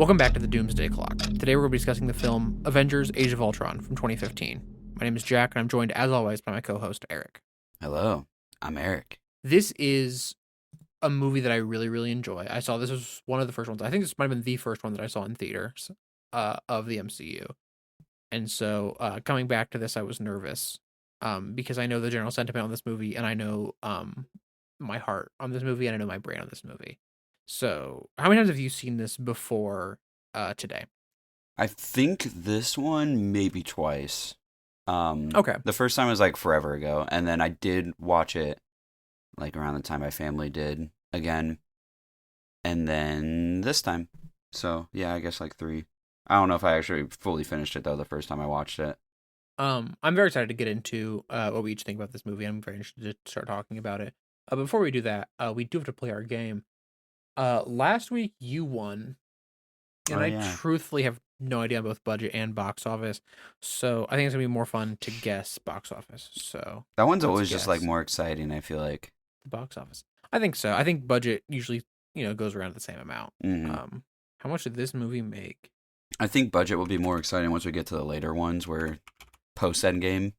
Welcome back to the Doomsday Clock. Today we're going to be discussing the film Avengers Age of Ultron from 2015. My name is Jack, and I'm joined, as always, by my co-host, Eric. Hello, I'm Eric. This is a movie that I really, really enjoy. I saw this was one of the first ones. I think this might have been the first one that I saw in theaters of the MCU. And so coming back to this, I was nervous because I know the general sentiment on this movie, and I know my heart on this movie, and I know my brain on this movie. So, how many times have you seen this before today? I think this one maybe twice. Okay. The first time was like forever ago, and then I did watch it like around the time my family did again, and then this time. So yeah, I guess like 3. I don't know if I actually fully finished it though the first time I watched it. I'm very excited to get into what we each think about this movie. I'm very interested to start talking about it. But before we do that, we do have to play our game. Last week you won, and I truthfully have no idea on both budget and box office. So I think it's gonna be more fun to guess box office. So that one's always just like more exciting. I feel like the box office. I think so. I think budget usually goes around the same amount. Mm-hmm. How much did this movie make? I think budget will be more exciting once we get to the later ones where post Endgame.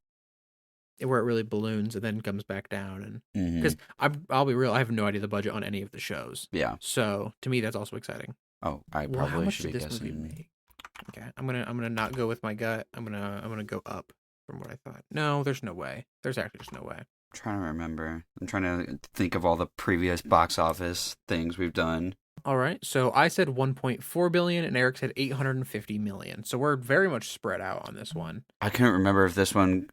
Where it really balloons and then comes back down, and because Mm-hmm. I'll be real, I have no idea the budget on any of the shows. Yeah. So to me, that's also exciting. Oh, I Well, how probably much should did be this movie guessing. make? Okay, I'm gonna not go with my gut. I'm gonna go up from what I thought. No, there's no way. There's actually just no way. I'm trying to remember. I'm trying to think of all the previous box office things we've done. All right, so I said 1.4 billion, and Eric said 850 million. So we're very much spread out on this one. I can't remember if this one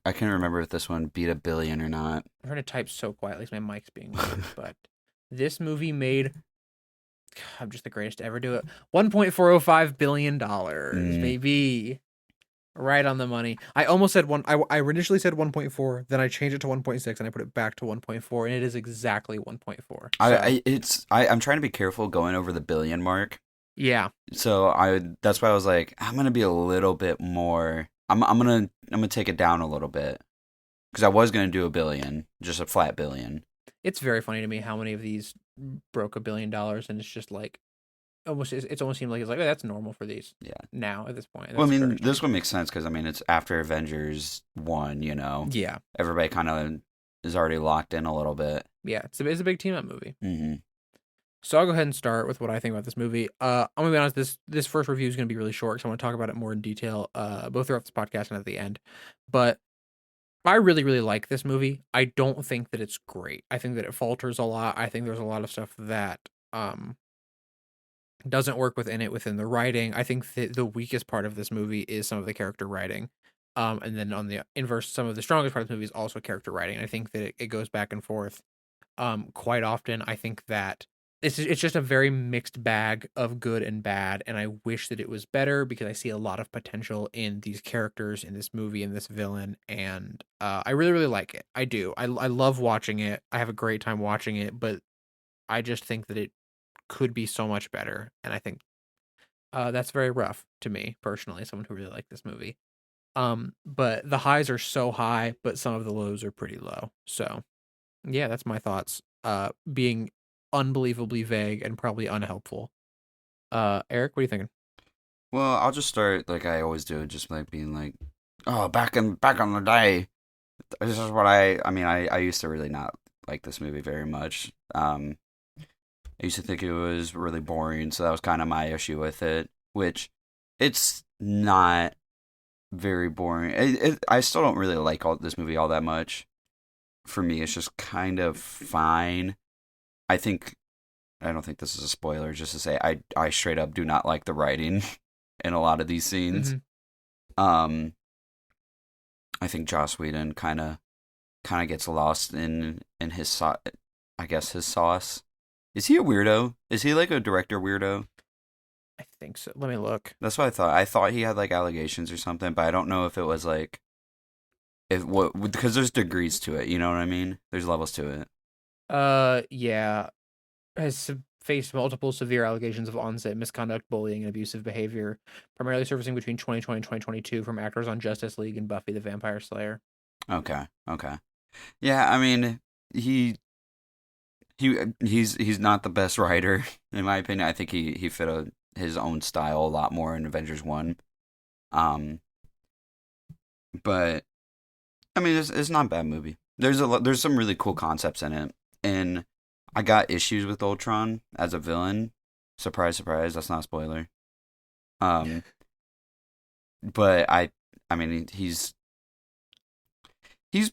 beat 1 billion or not. I'm trying to type so quietly because my mic's being weird, but this movie made. I'm just the greatest to ever do it. $1.405 billion, baby. Right on the money. I almost said one. I initially said 1.4, then I changed it to 1.6, and I put it back to 1.4, and it is exactly 1.4. So, I'm trying to be careful going over the billion mark. Yeah. So that's why I was like, I'm gonna be a little bit more. I'm gonna take it down a little bit because I was gonna do 1 billion, just a flat billion. It's very funny to me how many of these broke $1 billion, and it's just like it's almost seemed like it's like, oh, that's normal for these. Yeah. Now at this point. Well, I mean, this one makes sense because I mean it's after Avengers 1. Yeah. Everybody kind of is already locked in a little bit. Yeah, it's a big team up movie. Mm-hmm. So I'll go ahead and start with what I think about this movie. I'm gonna be honest. This first review is gonna be really short because I want to talk about it more in detail, both throughout this podcast and at the end. But I really, really like this movie. I don't think that it's great. I think that it falters a lot. I think there's a lot of stuff that doesn't work within the writing. I think that the weakest part of this movie is some of the character writing. And then on the inverse, some of the strongest part of the movie is also character writing. I think that it goes back and forth quite often. I think that it's just a very mixed bag of good and bad, and I wish that it was better because I see a lot of potential in these characters, in this movie, in this villain, and I really, really like it. I do. I love watching it. I have a great time watching it, but I just think that it could be so much better, and I think that's very rough to me personally, someone who really liked this movie. But the highs are so high, but some of the lows are pretty low. So yeah, that's my thoughts. Being unbelievably vague and probably unhelpful. Eric, what are you thinking? Well, I'll just start like I always do, just like being like, oh, back on the day. This is what I used to really not like this movie very much. I used to think it was really boring, so that was kind of my issue with it, which it's not very boring. I still don't really like this movie all that much. For me, it's just kind of fine. I don't think this is a spoiler, just to say I straight up do not like the writing in a lot of these scenes. Mm-hmm. I think Joss Whedon kind of gets lost in his his sauce. Is he a weirdo? Is he like a director weirdo? I think so. Let me look. That's what I thought. I thought he had like allegations or something, but I don't know if it was like because there's degrees to it. You know what I mean? There's levels to it. Yeah. Has faced multiple severe allegations of on-set misconduct, bullying, and abusive behavior, primarily surfacing between 2020 and 2022 from actors on Justice League and Buffy the Vampire Slayer. Okay. Yeah, I mean, he's not the best writer in my opinion. I think he fit his own style a lot more in Avengers 1. Um, but I mean, it's not a bad movie. There's some really cool concepts in it, and I got issues with Ultron as a villain. Surprise, surprise. That's not a spoiler. Um, but I mean, he's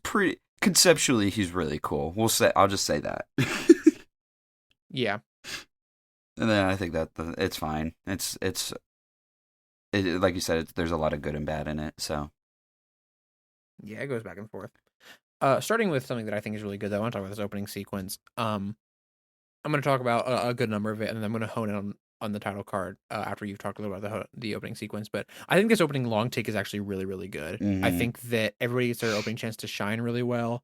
pretty conceptually. He's really cool. I'll just say that. Yeah. And then I think that it's fine. Like you said, there's a lot of good and bad in it. So Yeah, it goes back and forth. Starting with something that I think is really good, though, I want to talk about this opening sequence. I'm going to talk about a good number of it, and then I'm going to hone in on the title card after you've talked a little about the opening sequence. But I think this opening long take is actually really, really good. I think that everybody gets their opening chance to shine really well.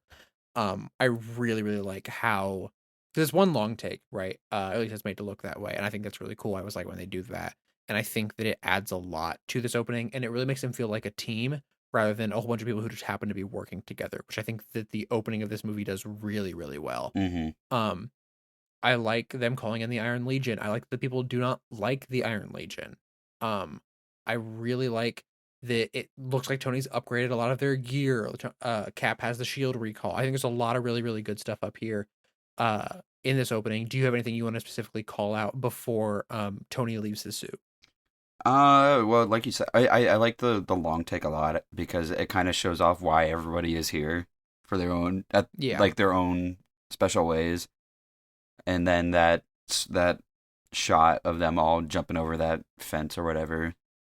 I really, really like how there's one long take, right? At least it's made to look that way, and I think that's really cool. I was like when they do that, and I think that it adds a lot to this opening, and it really makes them feel like a team rather than a whole bunch of people who just happen to be working together, which I think that the opening of this movie does really, really well. Um, I like them calling in the Iron Legion. I like that people do not like the Iron Legion. I really like that it looks like Tony's upgraded a lot of their gear. Cap has the shield recall. I think there's a lot of really, really good stuff up here in this opening. Do you have anything you want to specifically call out before Tony leaves his suit? Well, like you said, I like the long take a lot because it kind of shows off why everybody is here for their own Yeah. like their own special ways. And then that shot of them all jumping over that fence or whatever,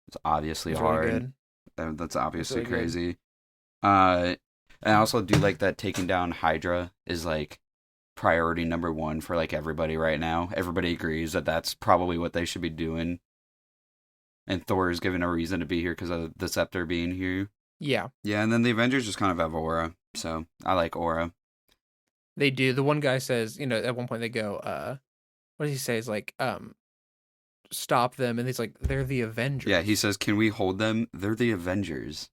it's obviously It's hard. really That's obviously really good. crazy. And I also do like that taking down Hydra is like priority number one for like everybody right now. Everybody agrees that that's probably what they should be doing. And Thor is given a reason to be here because of the scepter being here. Yeah, Yeah, and then the Avengers just kind of have aura, so I like aura. they do. The one guy says, at one point they go, what does he say? Is like, stop them, and he's like, they're the Avengers. Yeah, he says, "Can we hold them? They're the Avengers."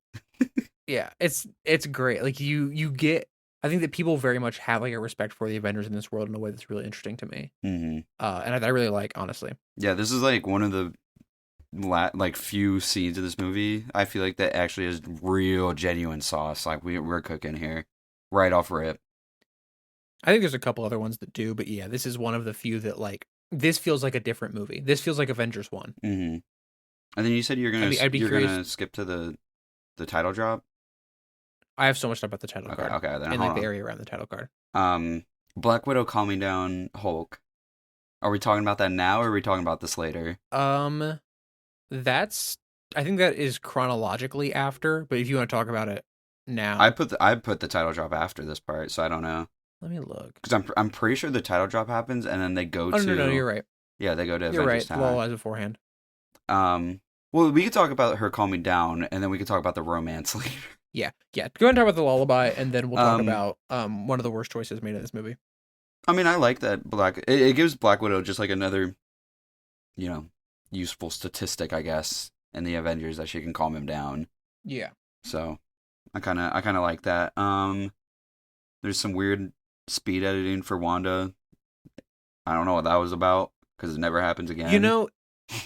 Yeah, it's great. Like you get, I think that people very much have like a respect for the Avengers in this world in a way that's really interesting to me. Mm-hmm. And I really like, honestly. Yeah, this is like one of the like few scenes of this movie I feel like that actually is real genuine sauce. Like we're cooking here, right off rip. I think there's a couple other ones that do, but yeah, this is one of the few that like this feels like a different movie. This feels like Avengers 1. Mm-hmm. And then you said I'd be curious. gonna skip to the title drop. I have so much stuff about the title card. Okay, then and hold like the on. area around the title card. Black Widow calming down Hulk. Are we talking about that now, or are we talking about this later? That's I think that is chronologically after, but if you want to talk about it now, I put the title drop after this part, so I don't know. let me look. Because I'm pretty sure the title drop happens, and then they go to. No, you're right. Yeah, they go to You're Avengers right. Town. Well, as beforehand. Well, we could talk about her calming down, and then we could talk about the romance later. Yeah. Go ahead and talk about the lullaby, and then we'll talk about one of the worst choices made in this movie. I mean, I like that it gives Black Widow just like another, useful statistic, I guess, in the Avengers that she can calm him down. Yeah. So, I kind of like that. There's some weird speed editing for Wanda. I don't know what that was about because it never happens again.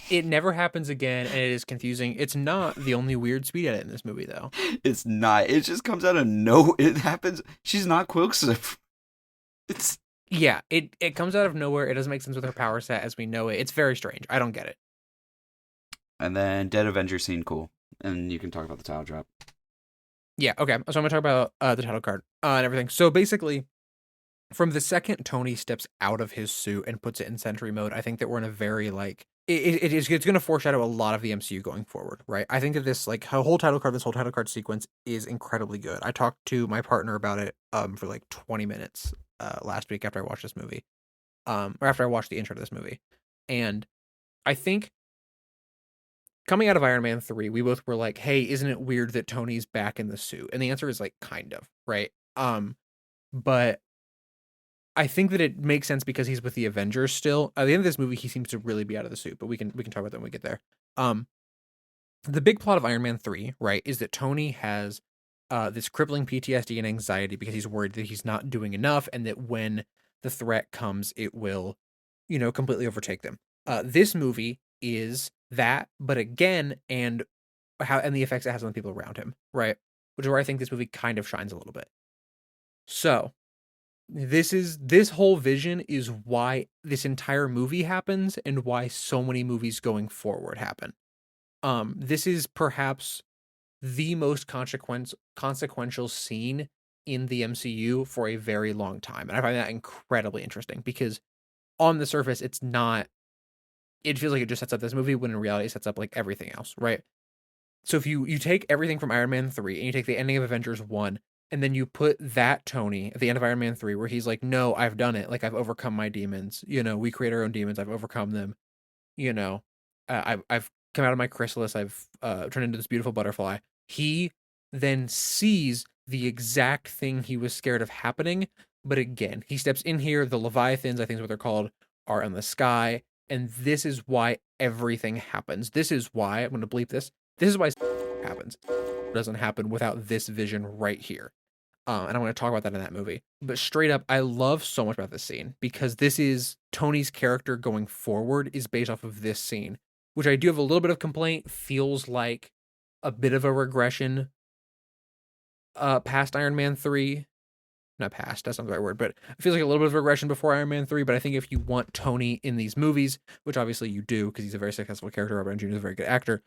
It never happens again, and it is confusing. It's not the only weird speed edit in this movie, though. It's not. It just comes out of no. It happens. She's not Quicksilver. It's Yeah, it comes out of nowhere. It doesn't make sense with her power set as we know it. It's very strange. I don't get it. And then Dead Avenger scene, cool. And you can talk about the title drop. Yeah, okay. So I'm going to talk about the title card and everything. So basically, from the second Tony steps out of his suit and puts it in sentry mode, I think that we're in a very, like, it's going to foreshadow a lot of the MCU going forward, right? I think that this, like, this whole title card sequence is incredibly good. I talked to my partner about it for, like, 20 minutes last week after I watched this movie. Or after I watched the intro to this movie. And I think coming out of Iron Man 3, we both were like, hey, isn't it weird that Tony's back in the suit? And the answer is like, kind of, right? But I think that it makes sense because he's with the Avengers still. At the end of this movie, he seems to really be out of the suit, but we can talk about that when we get there. The big plot of Iron Man 3, right, is that Tony has this crippling PTSD and anxiety because he's worried that he's not doing enough and that when the threat comes, it will, completely overtake them. This movie is that, but again, and the effects it has on the people around him, right? Which is where I think this movie kind of shines a little bit. So this whole vision is why this entire movie happens and why so many movies going forward happen. This is perhaps the most consequential scene in the MCU for a very long time. And I find that incredibly interesting because on the surface, it's not, it feels like it just sets up this movie when in reality it sets up like everything else, right? So if you take everything from Iron Man 3 and you take the ending of Avengers 1 and then you put that Tony at the end of Iron Man 3 where he's like, "No, I've done it. Like I've overcome my demons. We create our own demons. I've overcome them. You know, I've come out of my chrysalis. I've turned into this beautiful butterfly." He then sees the exact thing he was scared of happening, but again, he steps in here. The Leviathans, I think is what they're called, are in the sky, and this is why everything happens. This is why I'm going to bleep this. This is why happens. It doesn't happen without this vision right here. And I'm going to talk about that in that movie. But straight up, I love so much about this scene because this is Tony's character going forward is based off of this scene, which I do have a little bit of complaint. Feels like a bit of a regression past Iron Man 3. Not past, that's not the right word, but it feels like a little bit of regression before Iron Man 3. But I think if you want Tony in these movies, which obviously you do because he's a very successful character, Robert Downey Jr. is a very good actor,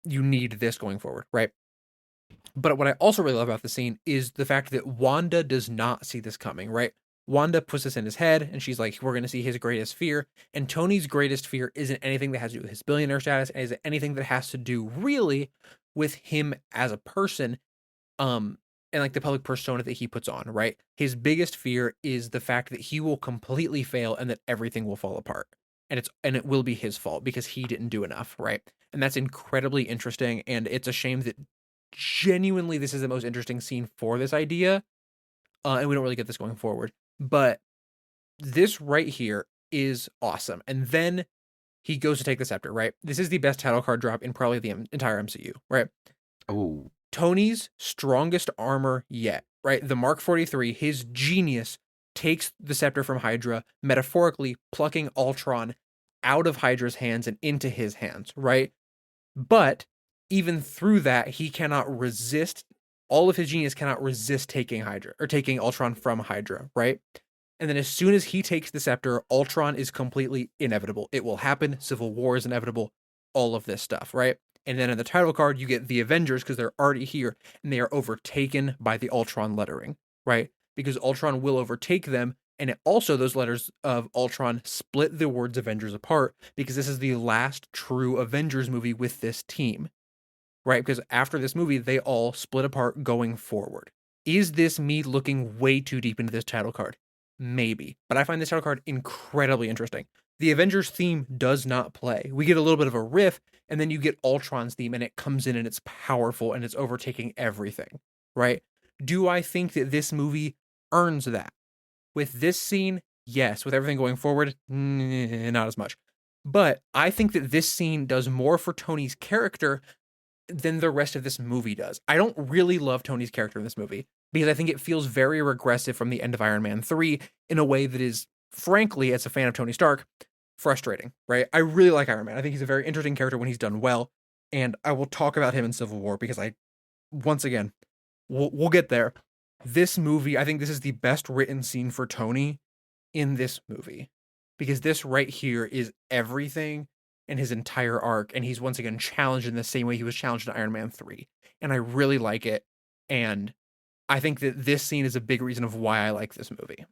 you need this going forward, right? But what I also really love about the scene is the fact that Wanda does not see this coming, right? Wanda puts this in his head and she's like, we're going to see his greatest fear. And Tony's greatest fear isn't anything that has to do with his billionaire status, is anything that has to do really with him as a person, and like the public persona that he puts on, right? His biggest fear is the fact that he will completely fail and that everything will fall apart. And it will be his fault because he didn't do enough, right? And that's incredibly interesting. And it's a shame that genuinely this is the most interesting scene for this idea. And we don't really get this going forward. But this right here is awesome. And then he goes to take the scepter, right? This is the best title card drop in probably the entire MCU, right? Oh, Tony's strongest armor yet, right? The Mark 43, his genius takes the scepter from Hydra, metaphorically plucking Ultron out of Hydra's hands and into his hands, right? But even through that, he cannot resist, all of his genius cannot resist taking Hydra or taking Ultron from Hydra, right? And then as soon as he takes the scepter, Ultron is completely inevitable. It will happen. Civil War is inevitable. All of this stuff, right? And then in the title card, you get the Avengers because they're already here and they are overtaken by the Ultron lettering, right? Because Ultron will overtake them. And it also, those letters of Ultron split the words Avengers apart because this is the last true Avengers movie with this team, right? Because after this movie, they all split apart going forward. Is this me looking way too deep into this title card? Maybe. But I find this title card incredibly interesting. The Avengers theme does not play. We get a little bit of a riff, and then you get Ultron's theme, and it comes in and it's powerful and it's overtaking everything, right? Do I think that this movie earns that? With this scene, yes. With everything going forward, not as much. But I think that this scene does more for Tony's character than the rest of this movie does. I don't really love Tony's character in this movie because I think it feels very regressive from the end of Iron Man 3 in a way that is, frankly, as a fan of Tony Stark, frustrating, right? I really like Iron Man. I think he's a very interesting character when he's done well, and I will talk about him in Civil War because once again, we'll get there. This movie, I think this is the best written scene for Tony in this movie because this right here is everything in his entire arc, and he's once again challenged in the same way he was challenged in Iron Man 3, and I really like it, and I think that this scene is a big reason of why I like this movie.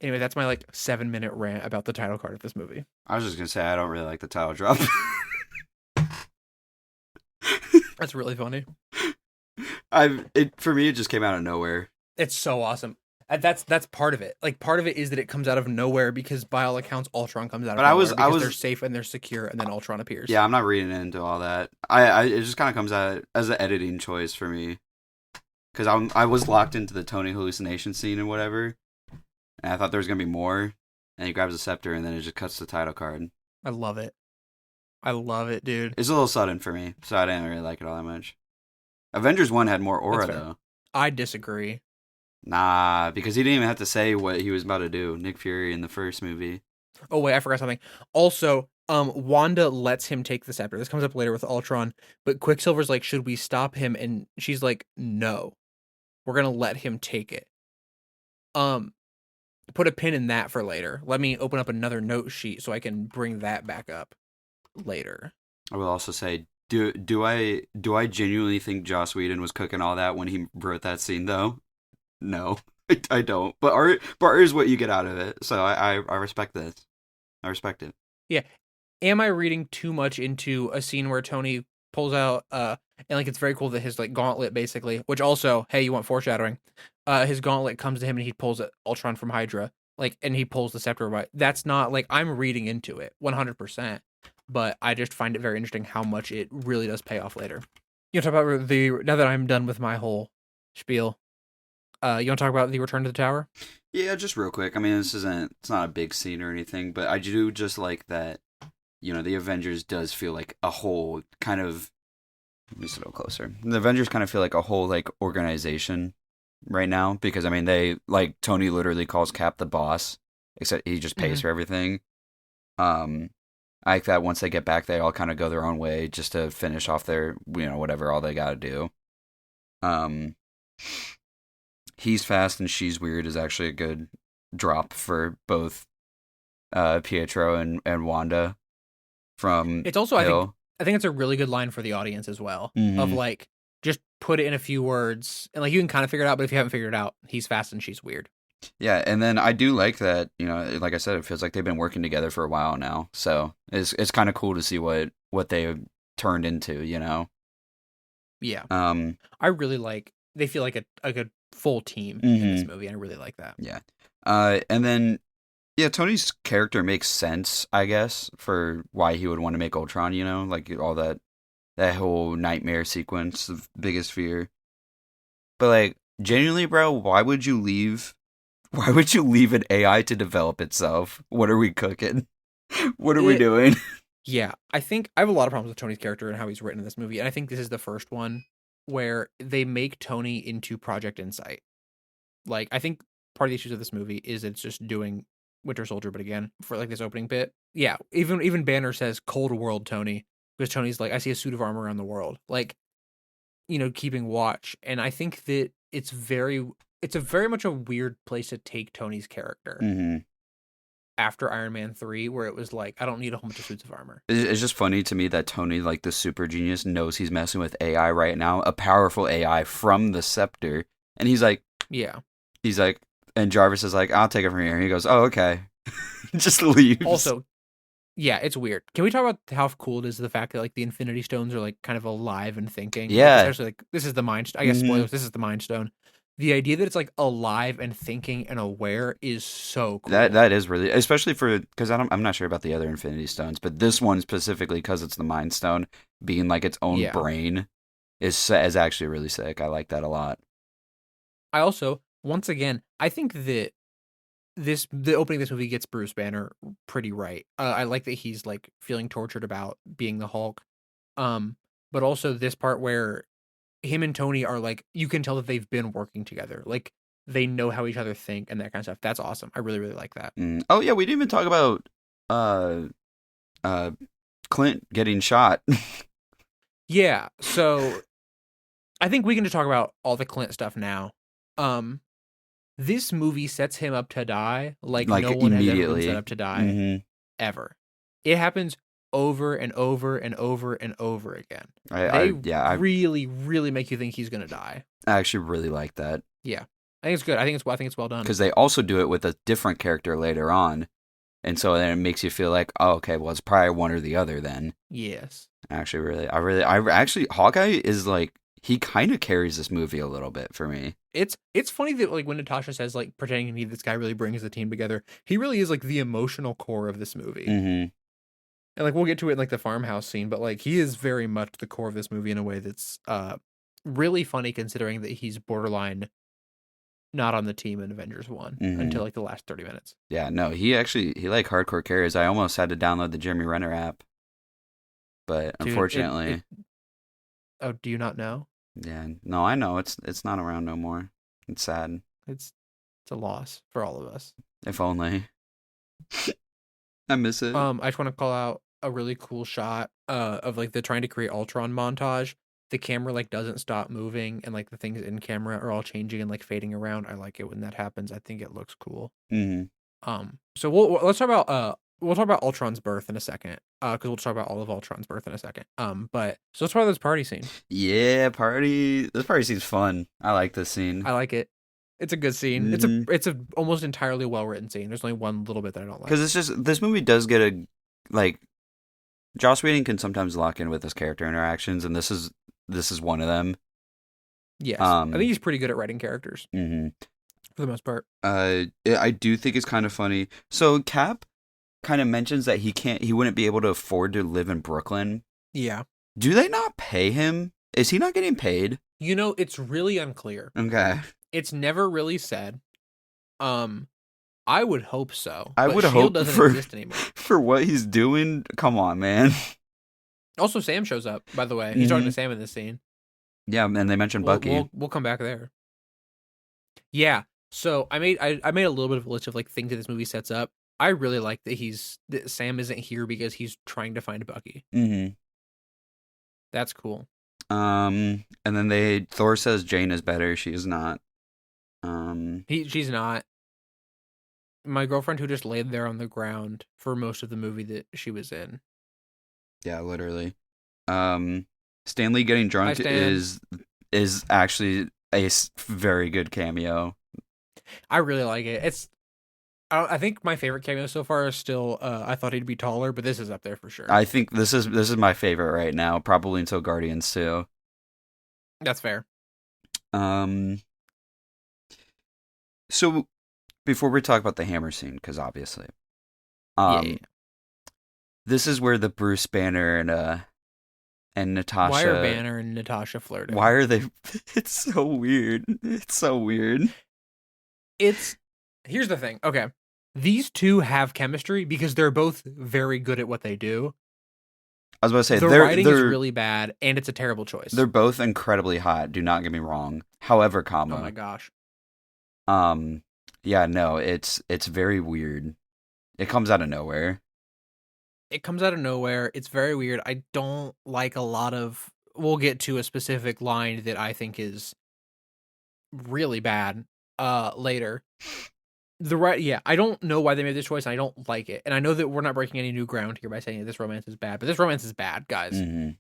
Anyway, that's my 7-minute rant about the title card of this movie. I was just gonna say I don't really like the title drop. That's really funny. For me, it just came out of nowhere. It's so awesome. That's part of it. Part of it is that it comes out of nowhere because by all accounts, Ultron comes out of nowhere because they're safe and they're secure, and then Ultron appears. Yeah, I'm not reading into all that. It just kind of comes out as an editing choice for me because I was locked into the Tony hallucination scene and whatever, and I thought there was gonna be more. And he grabs a scepter, and then it just cuts the title card. I love it. I love it, dude. It's a little sudden for me, so I didn't really like it all that much. Avengers 1 had more aura, though. I disagree. Nah, because he didn't even have to say what he was about to do. Nick Fury in the first movie. Oh wait, I forgot something. Also, Wanda lets him take the scepter. This comes up later with Ultron, but Quicksilver's like, "Should we stop him?" And she's like, "No, we're gonna let him take it." Um, put a pin in that for later. Let me open up another note sheet so I can bring that back up later. I will also say, do I genuinely think Joss Whedon was cooking all that when he wrote that scene though? No, I don't. But art is what you get out of it. So I respect this. I respect it. Yeah. Am I reading too much into a scene where Tony pulls out and like it's very cool that his like gauntlet basically, which also, hey, you want foreshadowing? His gauntlet comes to him and he pulls Ultron from Hydra, like, and he pulls the scepter away. That's not like I'm reading into it 100%, but I just find it very interesting how much it really does pay off later. You want to talk about the now that I'm done with my whole spiel? You want to talk about the return to the tower? Yeah, just real quick. I mean, it's not a big scene or anything, but I do just like that, the Avengers does feel like a whole kind of, let me sit a little closer. The Avengers kind of feel like a whole like organization right now because I mean, they like Tony literally calls Cap the boss, except he just pays Mm-hmm. for everything. Um I like that once they get back, they all kind of go their own way just to finish off their, whatever all they got to do. Um He's fast and she's weird is actually a good drop for both Pietro and Wanda from It's also Hill. I think it's a really good line for the audience as well. Of Hmm. like just put it in a few words and like you can kind of figure it out, but if you haven't figured it out, he's fast and she's weird. Yeah, and then I do like that, like I said, it feels like they've been working together for a while now. So it's kind of cool to see what they have turned into. Yeah. Um, I really like they feel like a good full team in this hmm movie and I really like that. yeah. And then yeah, Tony's character makes sense, I guess, for why he would want to make Ultron. Like all that whole nightmare sequence of biggest fear. But like genuinely, bro, why would you leave? Why would you leave an AI to develop itself? What are we cooking? What are we It doing? Yeah, I think I have a lot of problems with Tony's character and how he's written in this movie, and I think this is the first one where they make Tony into Project Insight. Like, I think part of the issues of this movie is it's just doing Winter Soldier, but again, for like this opening bit, yeah, even Banner says Cold World Tony because Tony's like, I see a suit of armor around the world, like keeping watch, and I think that it's a very much a weird place to take Tony's character Hmm. after Iron Man 3, where it was like, I don't need a whole bunch of suits of armor. It's just funny to me that Tony, like the super genius, knows he's messing with AI right now, a powerful AI from the Scepter, and Yeah. he's like, and Jarvis is like, I'll take it from here. He goes, oh okay, just leaves. Also, yeah, it's weird. Can we talk about how cool it is the fact that like the Infinity Stones are like kind of alive and thinking? Like Yeah. especially like this is the mind. I guess Hmm. spoilers. This is the Mind Stone. The idea that it's like alive and thinking and aware is so That cool. that is really, especially for because I'm not sure about the other Infinity Stones, but this one specifically because it's the Mind Stone being like its own Yeah. brain is actually really sick. I like that a lot. I also once again I think that the opening of this movie gets Bruce Banner pretty right. I like that he's like feeling tortured about being the Hulk. Um, but also this part where him and Tony are like you can tell that they've been working together. Like they know how each other think and that kind of stuff. That's awesome. I really really like that. Oh yeah, we didn't even talk about uh uh Clint getting shot. Yeah. So I think we can just talk about all the Clint stuff now. Um this movie sets him up to die like no Like one has ever been set immediately. up to die Hmm. ever. It happens over and over and over and over again. I They yeah, really really make you think he's going to die. I actually really like that Yeah. I think it's good. I think it's well done. because they also do it with a different character later on, and so then it makes you feel like, oh, okay, well, it's probably one or the other then. Yes. Actually, I actually, Hawkeye is like, he kind of carries this movie a little bit for me. It's funny that like when Natasha says like pretending to be this guy really brings the team together. He really is like the emotional core of this movie. Hmm. And like we'll get to it in like the farmhouse scene, but like he is very much the core of this movie in a way that's really funny considering that he's borderline not on the team in Avengers 1 Hmm. until like the last 30 minutes. Yeah, no, he like hardcore carries. I almost had to download the Jeremy Renner app, but Dude, it unfortunately, oh, do you not know? yeah, no, I know it's not around no more. It's sad. It's it's a loss for all of us. If only. I miss it. I just want to call out a really cool shot of like the trying to create Ultron montage. The camera like doesn't stop moving and like the things in camera are all changing and like fading around. I like it when that happens. I think it looks cool. Hmm. So let's talk about we'll talk about Ultron's birth in a second. Because we'll talk about all of Ultron's birth in a second. But so let's talk about this party scene. Yeah, party. This party seems fun. I like this scene. I like it. It's a good scene. Hmm. It's a almost entirely well written scene. There's only one little bit that I don't like. Because it's just this movie does get a like Joss Whedon can sometimes lock in with his character interactions, and this is one of them. Yes, I think Um. he's pretty good at writing characters Hmm. for the most part. I do think it's kind of funny. So Cap kind of mentions that he wouldn't be able to afford to live in Brooklyn. Yeah. Do they not pay him? Is he not getting paid? You know, it's really unclear. Okay. It's never really said. Um, I would hope so, I but would Shield hope doesn't for exist anymore. for what he's doing. Come on, man. Also, Sam shows up. By the way, he's talking Hmm. to Sam in this scene. Yeah, and they mentioned We'll Bucky. we'll come back there. Yeah. So I made a little bit of a list of like things that this movie sets up. I really like that Sam isn't here because he's trying to find Bucky. Hmm. That's cool. And then Thor says Jane is better. She is not. She's not. My girlfriend who just laid there on the ground for most of the movie that she was in. Yeah, literally. Stanley getting Hi, drunk Stan. is actually a very good cameo. I really like it. I think my favorite cameo so far is still I thought he'd be taller, but this is up there for sure. I think this is my favorite right now, probably until Guardians 2. That's fair. Um, so before we talk about the hammer scene, because obviously, Yeah. this is where the Bruce Banner and Natasha. Why are Banner and Natasha flirting? Why are they? It's so weird. It's so weird. Here's the thing. Okay. These two have chemistry because they're both very good at what they do. I was about to say The they're writing is really bad and it's a terrible choice. they're both incredibly hot. Do not get me wrong. However, Oh my gosh. yeah, no, it's very weird. It comes out of nowhere. It comes out of nowhere. It's very weird. I don't like a lot of we'll get to a specific line that I think is really bad later. I don't know why they made this choice and I don't like it. And I know that we're not breaking any new ground here by saying that this romance is bad, but this romance is bad, guys. Mm-hmm.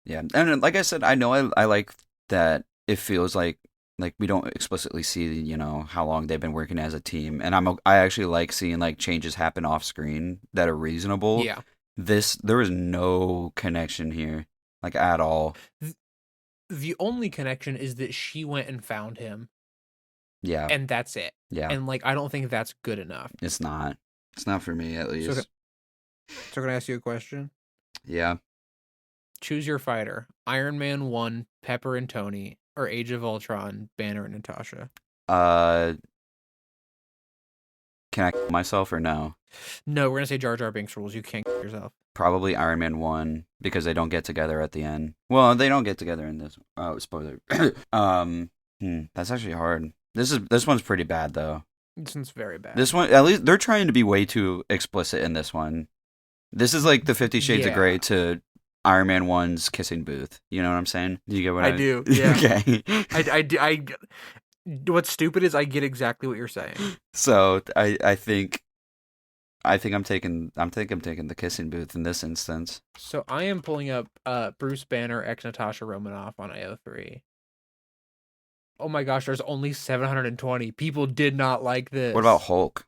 Yeah, and like I said, I know I like that it feels like we don't explicitly see how long they've been working as a team, and I actually like seeing like changes happen off screen that are reasonable. Yeah. There was no connection here, like at all. The only connection is that she went and found him. Yeah. And that's it. Yeah. And like I don't think that's good enough. It's not. It's not for me, at least. So can I ask you a question? Yeah. Choose your fighter. Iron Man 1, Pepper and Tony, or Age of Ultron, Banner and Natasha. Can I kill myself or no? No, we're gonna say Jar Jar Binks rules. You can't kill yourself. Probably Iron Man 1 because they don't get together at the end. Well, they don't get together in this. Oh, spoiler. That's actually hard. This one's pretty bad though. This one's very bad. This one, at least they're trying to be way too explicit in this one. This is like the 50 Shades of Grey to Iron Man 1's kissing booth. You know what I'm saying? Do you get what I do? Yeah. Okay. I what's stupid is I get exactly what you're saying. So I think I'm taking the kissing booth in this instance. So I am pulling up Bruce Banner x Natasha Romanoff on AO3. Oh my gosh, there's only 720. People did not like this. What about Hulk?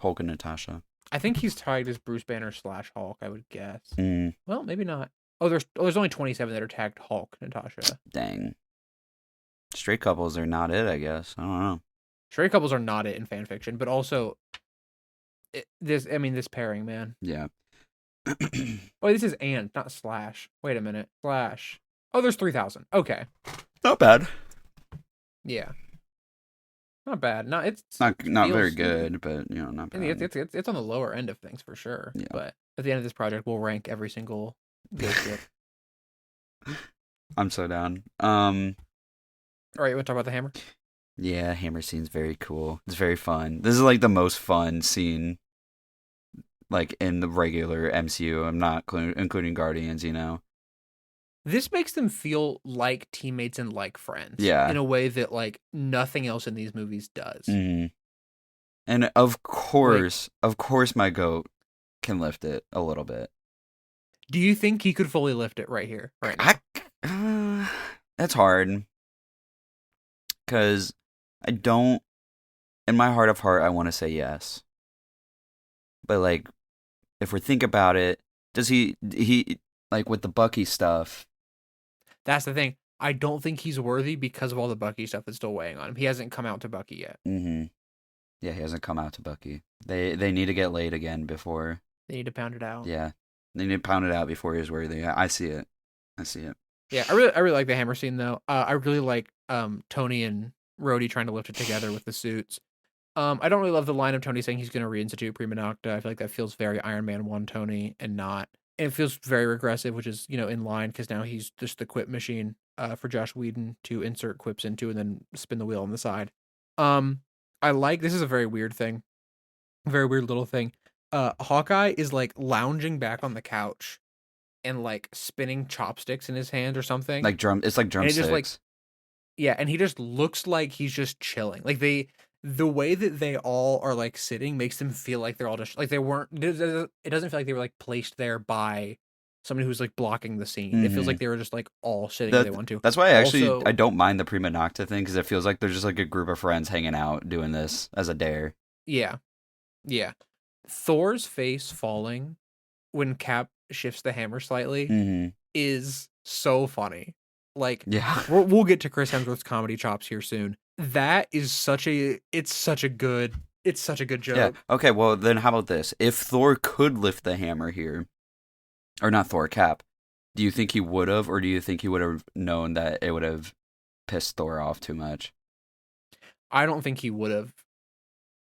Hulk and Natasha. I think he's tagged as Bruce Banner / Hulk, I would guess. Mm. Well, maybe not. Oh, there's only 27 that are tagged Hulk, Natasha. Dang. Straight couples are not it, I guess. I don't know. Straight couples are not it in fan fiction, but also this pairing, man. Yeah. Oh, this is and, not slash. Wait a minute. Slash. Oh, there's 3,000. Okay. Not bad. Yeah. Not bad. No, it's not very good, but not bad. It's on the lower end of things for sure. Yeah. But at the end of this project, we'll rank every single good ship. I'm so down. All right, you want to talk about the hammer? Yeah, hammer scene's very cool. It's very fun. This is like the most fun scene like in the regular MCU. I'm not including Guardians, you know. This makes them feel like teammates and like friends Yeah. in a way that like nothing else in these movies does. Hmm. And Like, of course, my goat can lift it a little bit. do you think he could fully lift it right here, right I, now? it's hard because I don't. In my heart of heart, I want to say yes, but like if we think about it, does he like with the Bucky stuff? That's the thing. I don't think he's worthy because of all the Bucky stuff that's still weighing on him. He hasn't come out to Bucky yet. Mm-hmm. Yeah, he hasn't come out to Bucky. They need to get laid again before. They need to pound it out. Yeah, they need to pound it out before he's worthy. I see it. I see it. Yeah, I really like the hammer scene though. I really like Tony and Rhodey trying to lift it together with the suits. I don't really love the line of Tony saying he's going to reinstitute Prima Nocta. I feel like that feels very Iron Man 1 Tony and not. And it feels very regressive, which is, in line because now he's just the quip machine for Josh Whedon to insert quips into and then spin the wheel on the side. Um, I like this is a very weird thing, a very weird little thing. Hawkeye is like lounging back on the couch and like spinning chopsticks in his hand or something. Like it's like And it just like drumsticks. yeah, and he just looks like he's just chilling. Like the way that they all are like sitting makes them feel like they're all just like they weren't. It doesn't feel like they were like placed there by somebody who's like blocking the scene. It feels Mm-hmm. like they were just like all sitting where they want to. That's why I Also, don't mind the Prima Nocta thing because it feels like they're just like a group of friends hanging out doing this as a dare. yeah, yeah. Thor's face falling when Cap shifts the hammer slightly Mm-hmm. is so funny. Like Yeah. we'll get to Chris Hemsworth's comedy chops here soon. That is it's such a good Yeah. joke. Okay. Well, then how about this? If Thor could lift the hammer here, or not Thor, Cap, do you think he would have, or do you think he would have known that it would have pissed Thor off too much? I don't think he would have.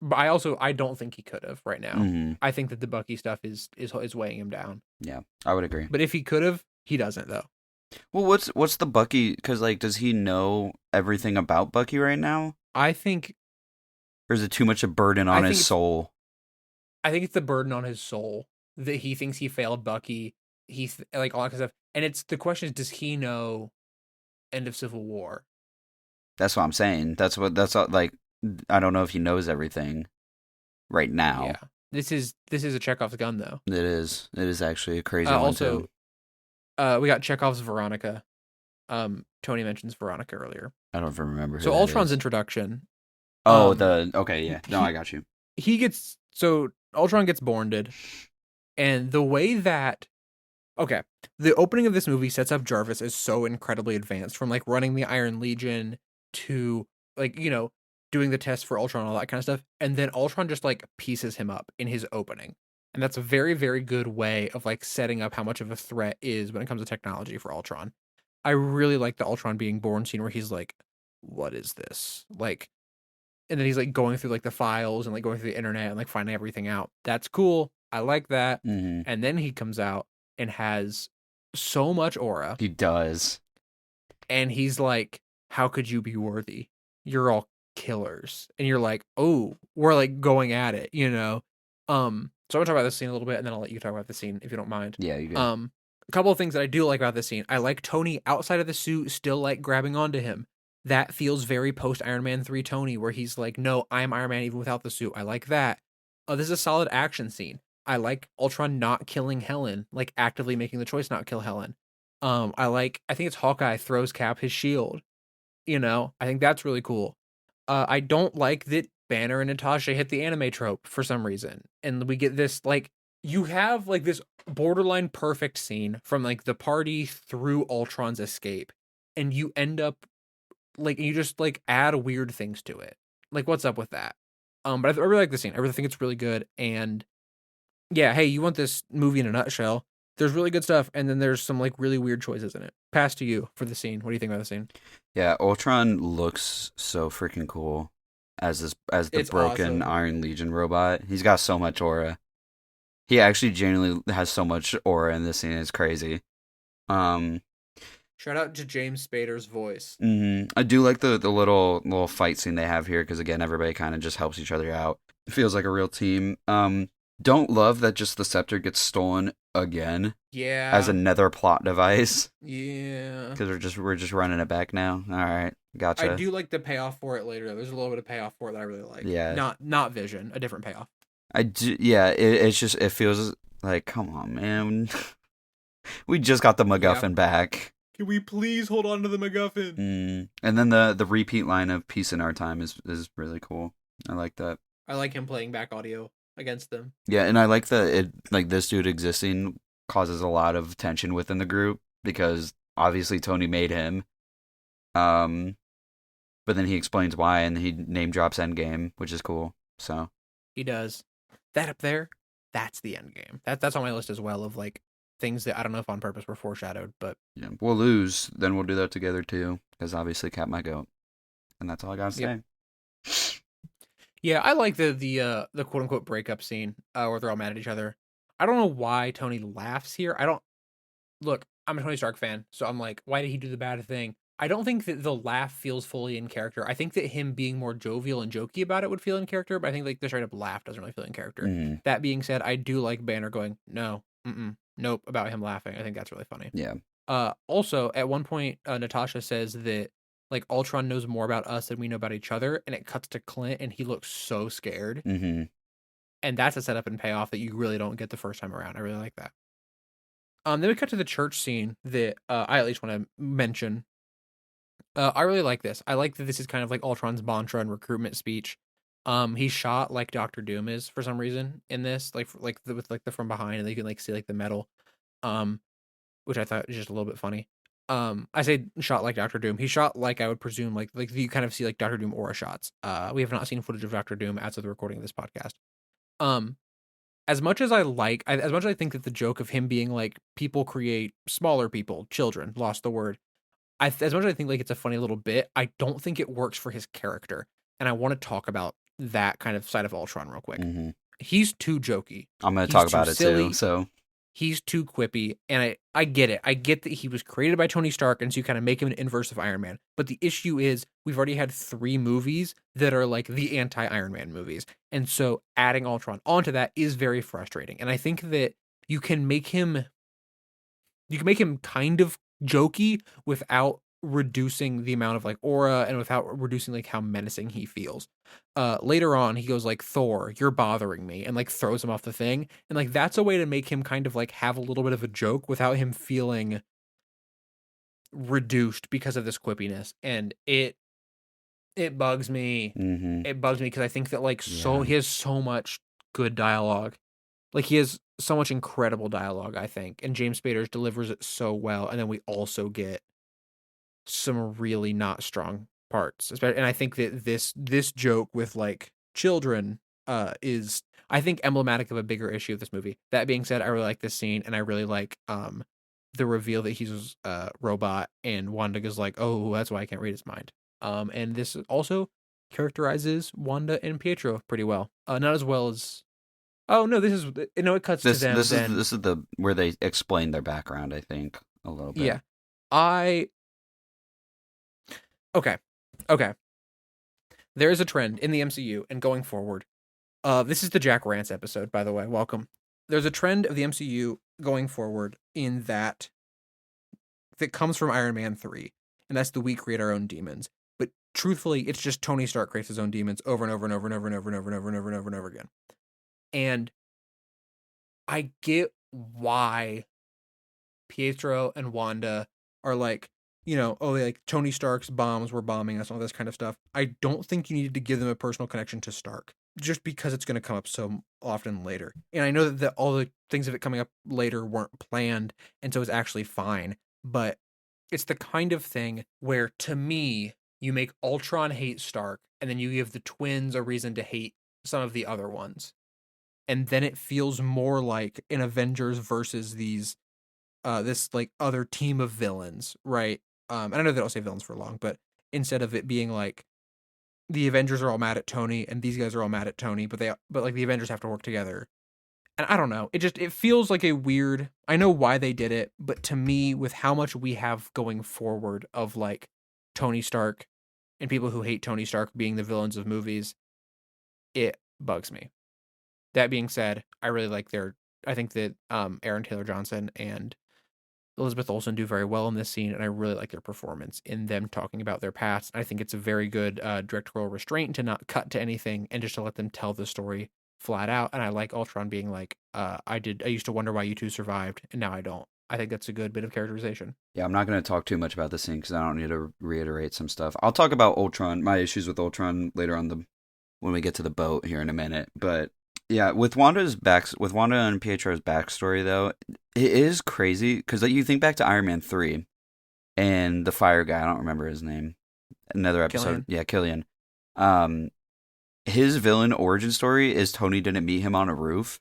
But I don't think he could have right now. Mm-hmm. I think that the Bucky stuff is weighing him down. Yeah, I would agree. But if he could have, he doesn't though. Well, what's the Bucky? Because like, does he know everything about Bucky right now, I think or is it too much a burden I on think his it's soul? I think it's the burden on his soul that he thinks he failed Bucky. He's like all that kind of stuff. And it's the question is, does he know end of Civil War? That's what I'm saying. That's what, like. I don't know if he knows everything right now. Yeah. This is a Chekhov's gun though. It is. It is actually a crazy one Also, too. we got Chekhov's Veronica. Tony mentions Veronica earlier. I don't even remember who So that Ultron's is. introduction. Oh, Um, okay, yeah. No, he I got you. he gets so Ultron gets bornded, and the way that okay, the opening of this movie sets up Jarvis as so incredibly advanced from like running the Iron Legion to like doing the test for Ultron, all that kind of stuff, and then Ultron just like pieces him up in his opening, and that's a very very good way of like setting up how much of a threat is when it comes to technology for Ultron. I really like the Ultron being born scene where he's like, "What is this?" Like, and then he's like going through like the files and like going through the internet and like finding everything out. That's cool. I like that. Hmm. And then he comes out and has so much aura, He does. and he's like, "How could you be worthy? You're all killers." And you're like, "Oh, we're like going at it, you know." So I'm gonna talk about this scene a little bit, and then I'll let you talk about the scene if you don't mind. Yeah, you good. A couple of things that I do like about this scene. I like Tony outside of the suit still like grabbing onto him. That feels very post Iron Man 3 Tony, where he's like, "No, I'm Iron Man even without the suit." I like that. This is a solid action scene. I like Ultron not killing Helen, like actively making the choice not to kill Helen. I think it's Hawkeye throws Cap his shield. I think that's really cool. I don't like that Banner and Natasha hit the anime trope for some reason. And we get this, like, you have, like, this borderline perfect scene from, like, the party through Ultron's escape. And you end up, like, you just, like, add weird things to it. Like, what's up with that? But I really like the scene. I really think it's really good. And yeah, hey, you want this movie in a nutshell? There's really good stuff, and then there's some like really weird choices in it. Pass to you for the scene. What do you think about the scene? Yeah, Ultron looks so freaking cool as the It's broken awesome. Iron Legion robot. He's got so much aura. He actually genuinely has so much aura in this scene. It's crazy. Um, Shout out to James Spader's voice. I do like the little fight scene they have here because again, everybody kind of just helps each other out. It feels like a real team. Don't love that just the scepter gets stolen again as Yeah. another plot device Yeah. because we're just running it back now. All right, I gotcha. do like the payoff for it later. There's a little bit of payoff for it that I really like. Yeah, Not Vision, a different payoff. I do. Yeah, it's just it feels like come on, man. We just got the Yeah. MacGuffin back. Can we please hold on to the MacGuffin? And then the repeat line of "Peace in our time" is really cool. I like that. I like him playing back audio against them. Yeah, and I like that it like this dude existing causes a lot of tension within the group because obviously Tony made him. Um, but then he explains why, and he name drops Endgame, which is cool. So He does. That up there, that's the end game. That's on my list as well of like things that I don't know if on purpose were foreshadowed, but yeah, we'll lose, then we'll do that together too, because obviously Cap my goat, and that's all I gotta yep. say. Yeah, I like the quote unquote breakup scene where they're all mad at each other. I don't know why Tony laughs here. I don't look. I'm a Tony Stark fan, so I'm like, why did he do the bad thing? I don't think that the laugh feels fully in character. I think that him being more jovial and jokey about it would feel in character, but I think like the straight up laugh doesn't really feel in character. Mm, That being said, I do like Banner going no, nope about him laughing. I think that's really funny. yeah. Also, at one point, Natasha says that like Ultron knows more about us than we know about each other, and it cuts to Clint, and he looks so scared, Mm-hmm. and that's a setup and payoff that you really don't get the first time around. I really like that. Then we cut to the church scene that I at least want to mention. I really like this. I like that this is kind of like Ultron's mantra and recruitment speech. He's shot like Doctor Doom is for some reason in this, with like the from behind, and you can like see like the metal. Um, which I thought was just a little bit funny. I say shot like Doctor Doom. He shot like I would presume like you kind of see like Doctor Doom aura shots. We have not seen footage of Doctor Doom as of the recording of this podcast. Um, as much as as much as I think that the joke of him being like people create smaller people, children, lost the word. As much as I think like it's a funny little bit, I don't think it works for his character, and I want to talk about that kind of side of Ultron real quick. Mm-hmm. He's too jokey. I'm gonna He's talk too about it too. silly. So He's too quippy, and I get it. I get that he was created by Tony Stark, and so you kind of make him an inverse of Iron Man. But the issue is we've already had 3 movies that are like the anti-Iron Man movies, and so adding Ultron onto that is very frustrating. And I think that you can make him kind of jokey without reducing the amount of like aura and without reducing like how menacing he feels. Later on, he goes like, Thor, you're bothering me, and like throws him off the thing. And like that's a way to make him kind of like have a little bit of a joke without him feeling reduced because of this quippiness. And it bugs me. mm-hmm. It bugs me because I think that like Yeah. he has so much good dialogue. Like he has so much incredible dialogue, I think, and James Spader delivers it so well. And then we also get some really not strong parts. And I think that this joke with like children is I think emblematic of a bigger issue of this movie. That being said, I really like this scene, and I really like the reveal that he's a robot, and Wanda is like, oh, that's why I can't read his mind. And this also characterizes Wanda and Pietro pretty well. Not as well as oh no, this is it cuts to This them this is then. this is the where they explain their background. I think a little bit. Yeah. I okay. Okay. There is a trend in the MCU and going forward. This is the Jack Rance episode, by the way. Welcome. There's a trend of the MCU going forward in that comes from Iron Man 3, and that's the we create our own demons. But truthfully, it's just Tony Stark creates his own demons over and over and over and over and over and over and over and over and over and over again. And I get why Pietro and Wanda are like, oh, like Tony Stark's bombs were bombing us, all this kind of stuff. I don't think you needed to give them a personal connection to Stark just because it's going to come up so often later. And I know that all the things of it coming up later weren't planned, and so it's actually fine. But it's the kind of thing where, to me, you make Ultron hate Stark, and then you give the twins a reason to hate some of the other ones. And then it feels more like an Avengers versus this like other team of villains, right? And I know they don't say villains for long, but instead of it being like the Avengers are all mad at Tony and these guys are all mad at Tony, but like the Avengers have to work together. And I don't know. It feels like a weird. I know why they did it, but to me, with how much we have going forward of like Tony Stark and people who hate Tony Stark being the villains of movies, it bugs me. That being said, I really like their. I think that Aaron Taylor Johnson and Elizabeth Olsen do very well in this scene, and I really like their performance in them talking about their past. I think it's a very good directorial restraint to not cut to anything and just to let them tell the story flat out. And I like Ultron being like, I used to wonder why you two survived, and now I don't. I think that's a good bit of characterization. Yeah, I'm not going to talk too much about the scene because I don't need to reiterate some stuff. I'll talk about Ultron, my issues with Ultron later on when we get to the boat here in a minute. But yeah, with Wanda and Pietro's backstory though, it is crazy because you think back to Iron Man 3 and the fire guy. I don't remember his name. Another episode, Killian. yeah, Killian. His villain origin story is Tony didn't meet him on a roof,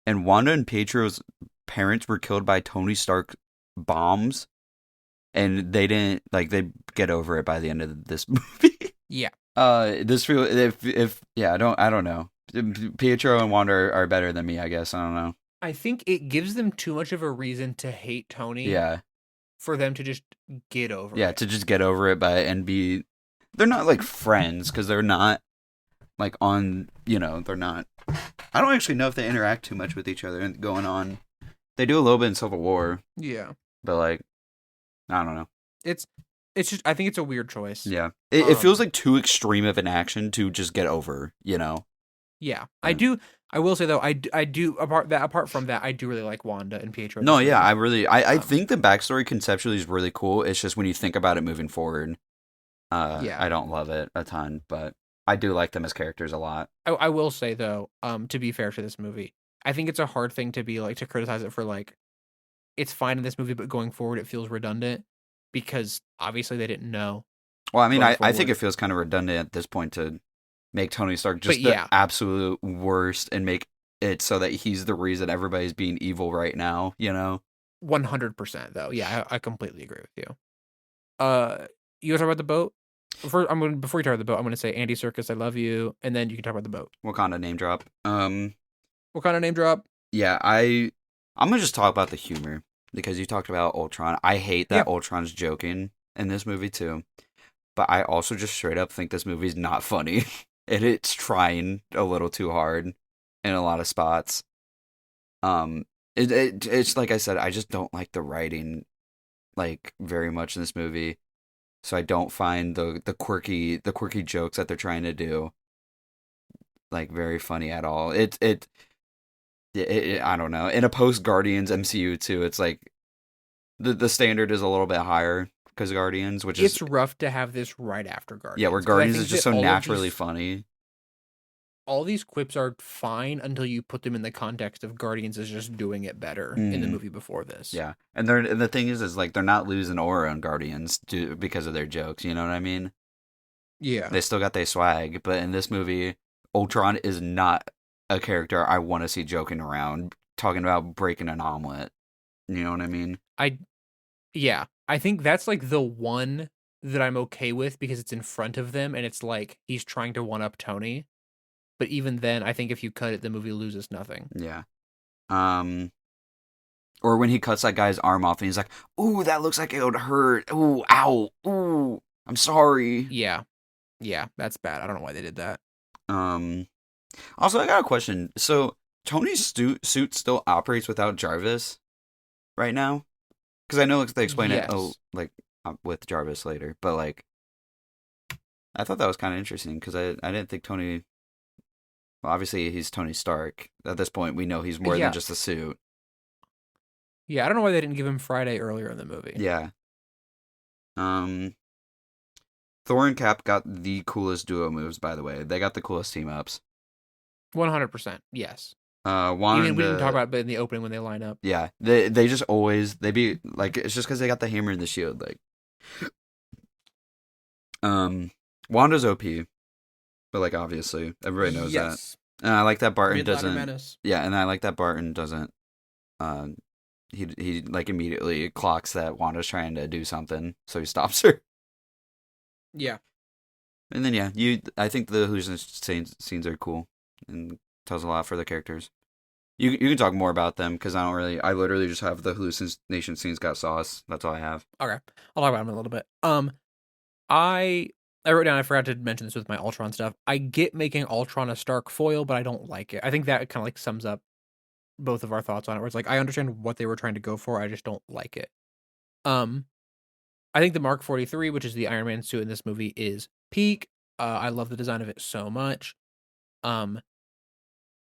and Wanda and Pietro's parents were killed by Tony Stark bombs, and they get over it by the end of this movie. Yeah. This feel if yeah, I don't know. Pietro and Wanda are better than me, I guess. I don't know. I think it gives them too much of a reason to hate Tony. Yeah. For them to just get over it. Yeah, to just get over it and be. They're not like friends because they're not like on. They're not. I don't actually know if they interact too much with each other and going on. They do a little bit in Civil War. Yeah. But like, I don't know. It's just, I think it's a weird choice. Yeah. It feels like too extreme of an action to just get over, Yeah. I will say though, I do apart from that, I do really like Wanda and Pietro. No, yeah, I think the backstory conceptually is really cool. It's just when you think about it moving forward, I don't love it a ton, but I do like them as characters a lot. I will say though, to be fair to this movie, I think it's a hard thing to be like, to criticize it for like, it's fine in this movie, but going forward, it feels redundant because obviously they didn't know. Well, I mean, I think it feels kind of redundant at this point to make Tony Stark just the absolute worst and make it so that he's the reason everybody's being evil right now, 100% though. Yeah, I completely agree with you. You want to talk about the boat? Before you talk about the boat, I'm going to say Andy Serkis, I love you, and then you can talk about the boat. Wakanda name drop. Wakanda name drop. Yeah, I'm going to just talk about the humor because you talked about Ultron. I hate that Ultron's joking in this movie too, but I also just straight up think this movie's not funny. And it's trying a little too hard in a lot of spots. It's like I said, I just don't like the writing like very much in this movie. So I don't find the quirky jokes that they're trying to do like very funny at all. It I don't know. In a post Guardians MCU too, it's like the standard is a little bit higher because Guardians, which it's rough to have this right after Guardians. Yeah, where Guardians is just so naturally funny. All these quips are fine until you put them in the context of Guardians is just doing it better in the movie before this. Yeah, and the thing is like they're not losing aura on Guardians because of their jokes. You know what I mean? Yeah, they still got their swag, but in this movie, Ultron is not a character I want to see joking around, talking about breaking an omelet. You know what I mean? I think that's like the one that I'm okay with because it's in front of them and it's like he's trying to one up Tony. But even then, I think if you cut it, the movie loses nothing. Yeah. Or when he cuts that guy's arm off and he's like, "Ooh, that looks like it would hurt. Ooh, ow. Ooh, I'm sorry." Yeah. Yeah, that's bad. I don't know why they did that. Also, I got a question. So, Tony's suit still operates without Jarvis right now? Because I know they explain it with Jarvis later, but like, I thought that was kind of interesting because I didn't think Tony. Well, obviously he's Tony Stark. At this point, we know he's more than just a suit. Yeah, I don't know why they didn't give him Friday earlier in the movie. Yeah. Thor and Cap got the coolest duo moves, by the way. They got the coolest team ups. 100%. Yes. We didn't talk about it in the opening when they line up. Yeah, they just always be like, it's just because they got the hammer and the shield. Like, Wanda's OP, but like obviously everybody knows that. And I like that Barton doesn't. Menace. Yeah, and I like that Barton doesn't. He like immediately clocks that Wanda's trying to do something, so he stops her. Yeah. And then I think the hallucination scenes are cool and tells a lot for the characters. You can talk more about them because I literally just have the hallucination scenes got sauce. That's all I have. Okay, I'll talk about them in a little bit. I I wrote down, I forgot to mention this with my Ultron stuff. I get making Ultron a Stark foil, but I don't like it. I think that kind of like sums up both of our thoughts on it, where it's like, I understand what they were trying to go for, I just don't like it. Um, I think the Mark 43, which is the Iron Man suit in this movie, is peak. I love the design of it so much. Um,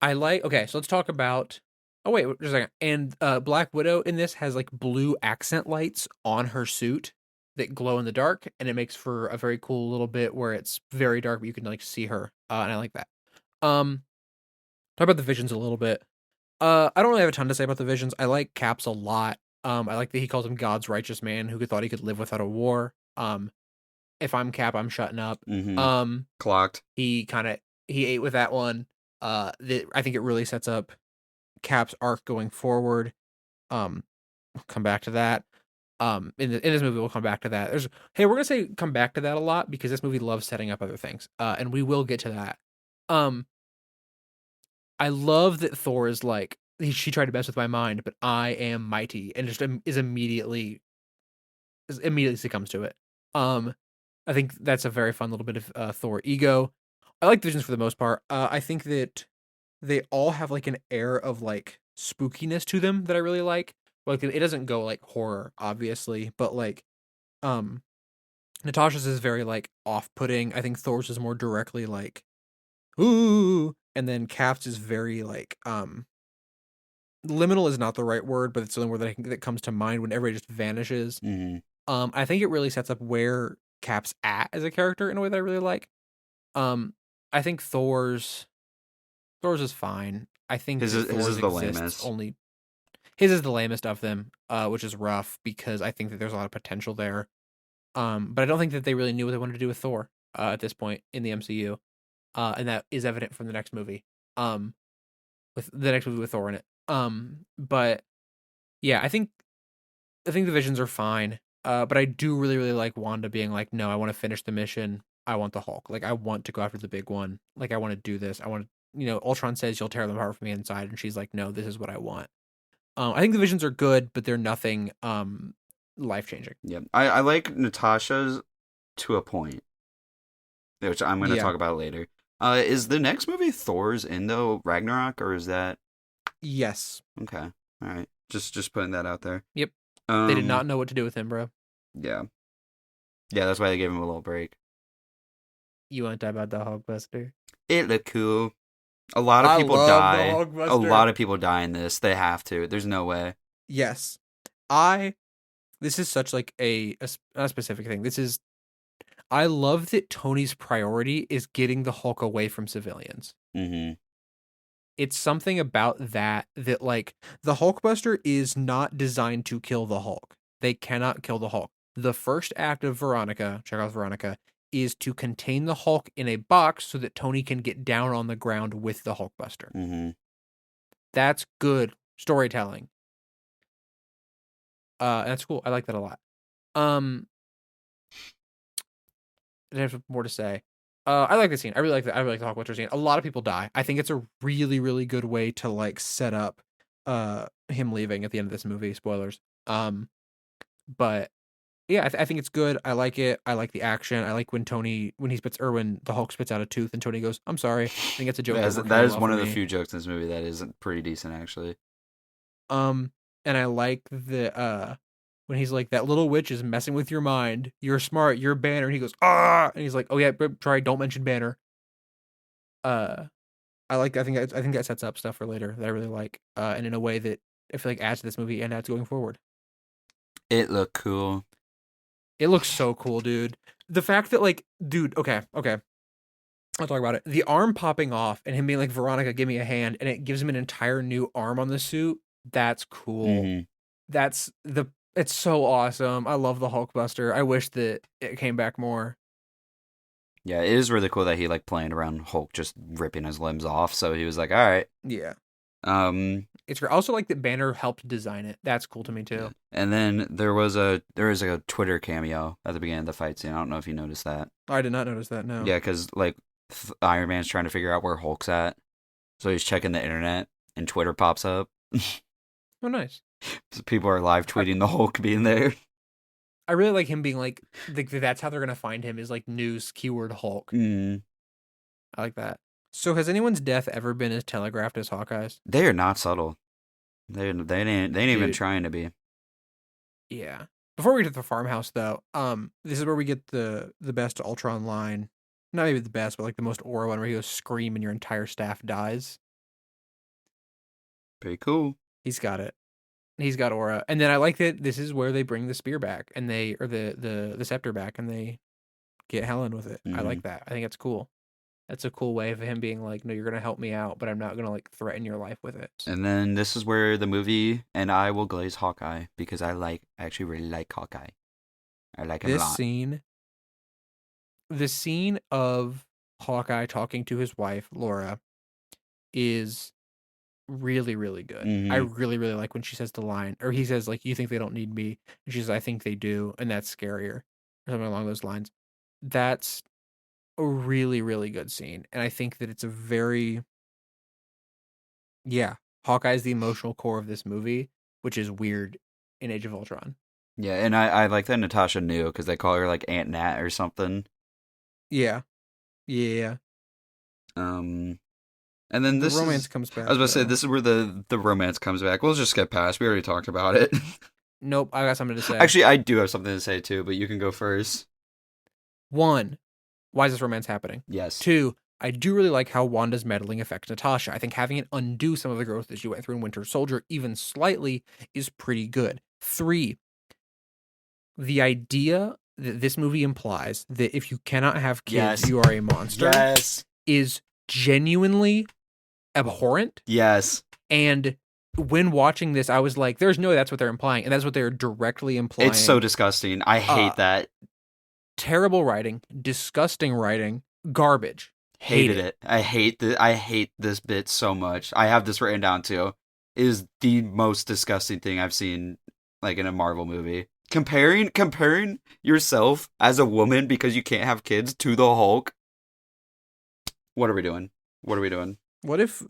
okay, so let's talk about. Oh wait, just a second. And Black Widow in this has like blue accent lights on her suit that glow in the dark, and it makes for a very cool little bit where it's very dark, but you can like see her, and I like that. Um, talk about the visions a little bit. I don't really have a ton to say about the visions. I like Caps a lot. I like that he calls him God's righteous man who thought he could live without a war. If I'm Cap, I'm shutting up. Mm-hmm. Um, Clocked. he he ate with that one. I think it really sets up Cap's arc going forward. We'll come back to that. In this movie, we'll come back to that. We're gonna say come back to that a lot because this movie loves setting up other things. And we will get to that. Um, I love that Thor is like she tried to mess with my mind, but I am mighty, and just immediately succumbs to it. I think that's a very fun little bit of Thor ego. I like the visions for the most part. I think that they all have like an air of like spookiness to them that I really like. Like it doesn't go like horror, obviously, but like um Natasha's is very like off-putting. I think Thor's is more directly like ooh, and then Cap's is very like liminal is not the right word, but it's the only word that comes to mind when everybody just vanishes. Mm-hmm. I think it really sets up where Cap's at as a character in a way that I really like. I think Thor's is fine. I think that His Thor's is the exists lamest. only his is the lamest of them, which is rough because I think that there's a lot of potential there. But I don't think that they really knew what they wanted to do with Thor at this point in the MCU, and that is evident from the next movie. With the next movie with Thor in it. But yeah, I think the visions are fine. But I do really, really like Wanda being like, no, I want to finish the mission. I want the Hulk. Like, I want to go after the big one. Like, I want to do this. I want to, Ultron says you'll tear them apart from the inside, and she's like, no, this is what I want. I think the visions are good, but they're nothing life changing. Yeah, I like Natasha's to a point, which I'm going to Yeah. talk about later. Is the next movie Thor's in though Ragnarok, or is that Yes. okay? All right, just putting that out there. Yep. They did Um, not know what to do with him, bro. yeah, yeah, that's why they gave him a little break. You want to talk about the Hulkbuster? It looked cool. A lot of I people love the die. A Hulkbuster. lot of people die in this. They have to. There's no way. Yes. I This is such like a specific thing. I love that Tony's priority is getting the Hulk away from civilians. Mm-hmm. It's something about that like the Hulkbuster is not designed to kill the Hulk. They cannot kill the Hulk. The first act of Chekhov's Veronica, is to contain the Hulk in a box so that Tony can get down on the ground with the Hulkbuster. Mm-hmm. That's good storytelling. That's cool. I like that a lot. Um, I have more to say. I like the scene. I really like the Hulkbuster scene. A lot of people die. I think it's a really, really good way to like set up him leaving at the end of this movie. Spoilers. But yeah, I think it's good. I like it. I like the action. I like when when the Hulk spits out a tooth and Tony goes, "I'm sorry." I think it's a joke that works That really is well one for of the me. few jokes in this movie that is pretty decent, actually. And I like the when he's like, that little witch is messing with your mind. You're smart. You're Banner. And he goes, ah, and he's like, oh yeah, try. Don't mention Banner. Uh, I think that sets up stuff for later that I really like. And in a way that I feel like adds to this movie and adds going forward. It looked cool. It looks so cool, dude. The fact that like, dude, okay. I'll talk about it. The arm popping off and him being like, Veronica, give me a hand, and it gives him an entire new arm on the suit. That's cool. Mm-hmm. It's so awesome. I love the Hulkbuster. I wish that it came back more. Yeah, it is really cool that he like playing around Hulk just ripping his limbs off. So he was like, all right. Yeah. Um, It's great. I also like that Banner helped design it. That's cool to me too. and then there is a Twitter cameo at the beginning of the fight scene. I don't know if you noticed that. I did not notice that, no. Yeah, because like Iron Man's trying to figure out where Hulk's at, so he's checking the internet, and Twitter pops up. Oh, nice. So people are live tweeting the Hulk being there. I really like him being like that's how they're gonna find him is like news keyword Hulk. Mm. I like that. So has anyone's death ever been as telegraphed as Hawkeye's? They are not subtle. They ain't even Dude, trying to be. yeah. Before we get to the farmhouse though, this is where we get the best Ultron line. Not maybe the best, but like the most aura one where he goes scream and your entire staff dies. Pretty cool. He's got it. He's got aura. And then I like that this is where they bring the spear back and they or the scepter back and they get Helen with it. I Mm-hmm. like that. I think it's cool. That's a cool way of him being like, no, you're gonna help me out, but I'm not gonna like threaten your life with it. And then this is where the movie and I will glaze Hawkeye because I actually really like Hawkeye. I like him a This lot. scene, the scene of Hawkeye talking to his wife, Laura, is really, really good. I Mm-hmm. really, really like when she says the line, or he says, like, you think they don't need me? And she says, I think they do, and that's scarier. Or something along those lines. That's a really, really good scene. And I think that it's a very yeah, Hawkeye is the emotional core of this movie, which is weird in Age of Ultron. Yeah, and I like that Natasha knew because they call her like Aunt Nat or something. Yeah. Yeah. Um, and then The this romance is comes I was back about to say though. this is where the romance comes back. We'll just skip past. We already talked about it. Nope, I got something to say. Actually, I do have something to say too, but you can go first. One, why is this romance happening? Yes. Two, I do really like how Wanda's meddling affects Natasha. I think having it undo some of the growth that she went through in Winter Soldier, even slightly, is pretty good. Three, the idea that this movie implies that if you cannot have kids, Yes. you are a monster Yes. is genuinely abhorrent. Yes. And when watching this, I was like, there's no way that's what they're implying. And that's what they're directly implying. It's so disgusting. I hate that. Terrible writing, disgusting writing, garbage. Hated it. I hate this bit so much. I have this written down too. It is the most disgusting thing I've seen like in a Marvel movie. Comparing yourself as a woman because you can't have kids to the Hulk. What are we doing? What are we doing? What if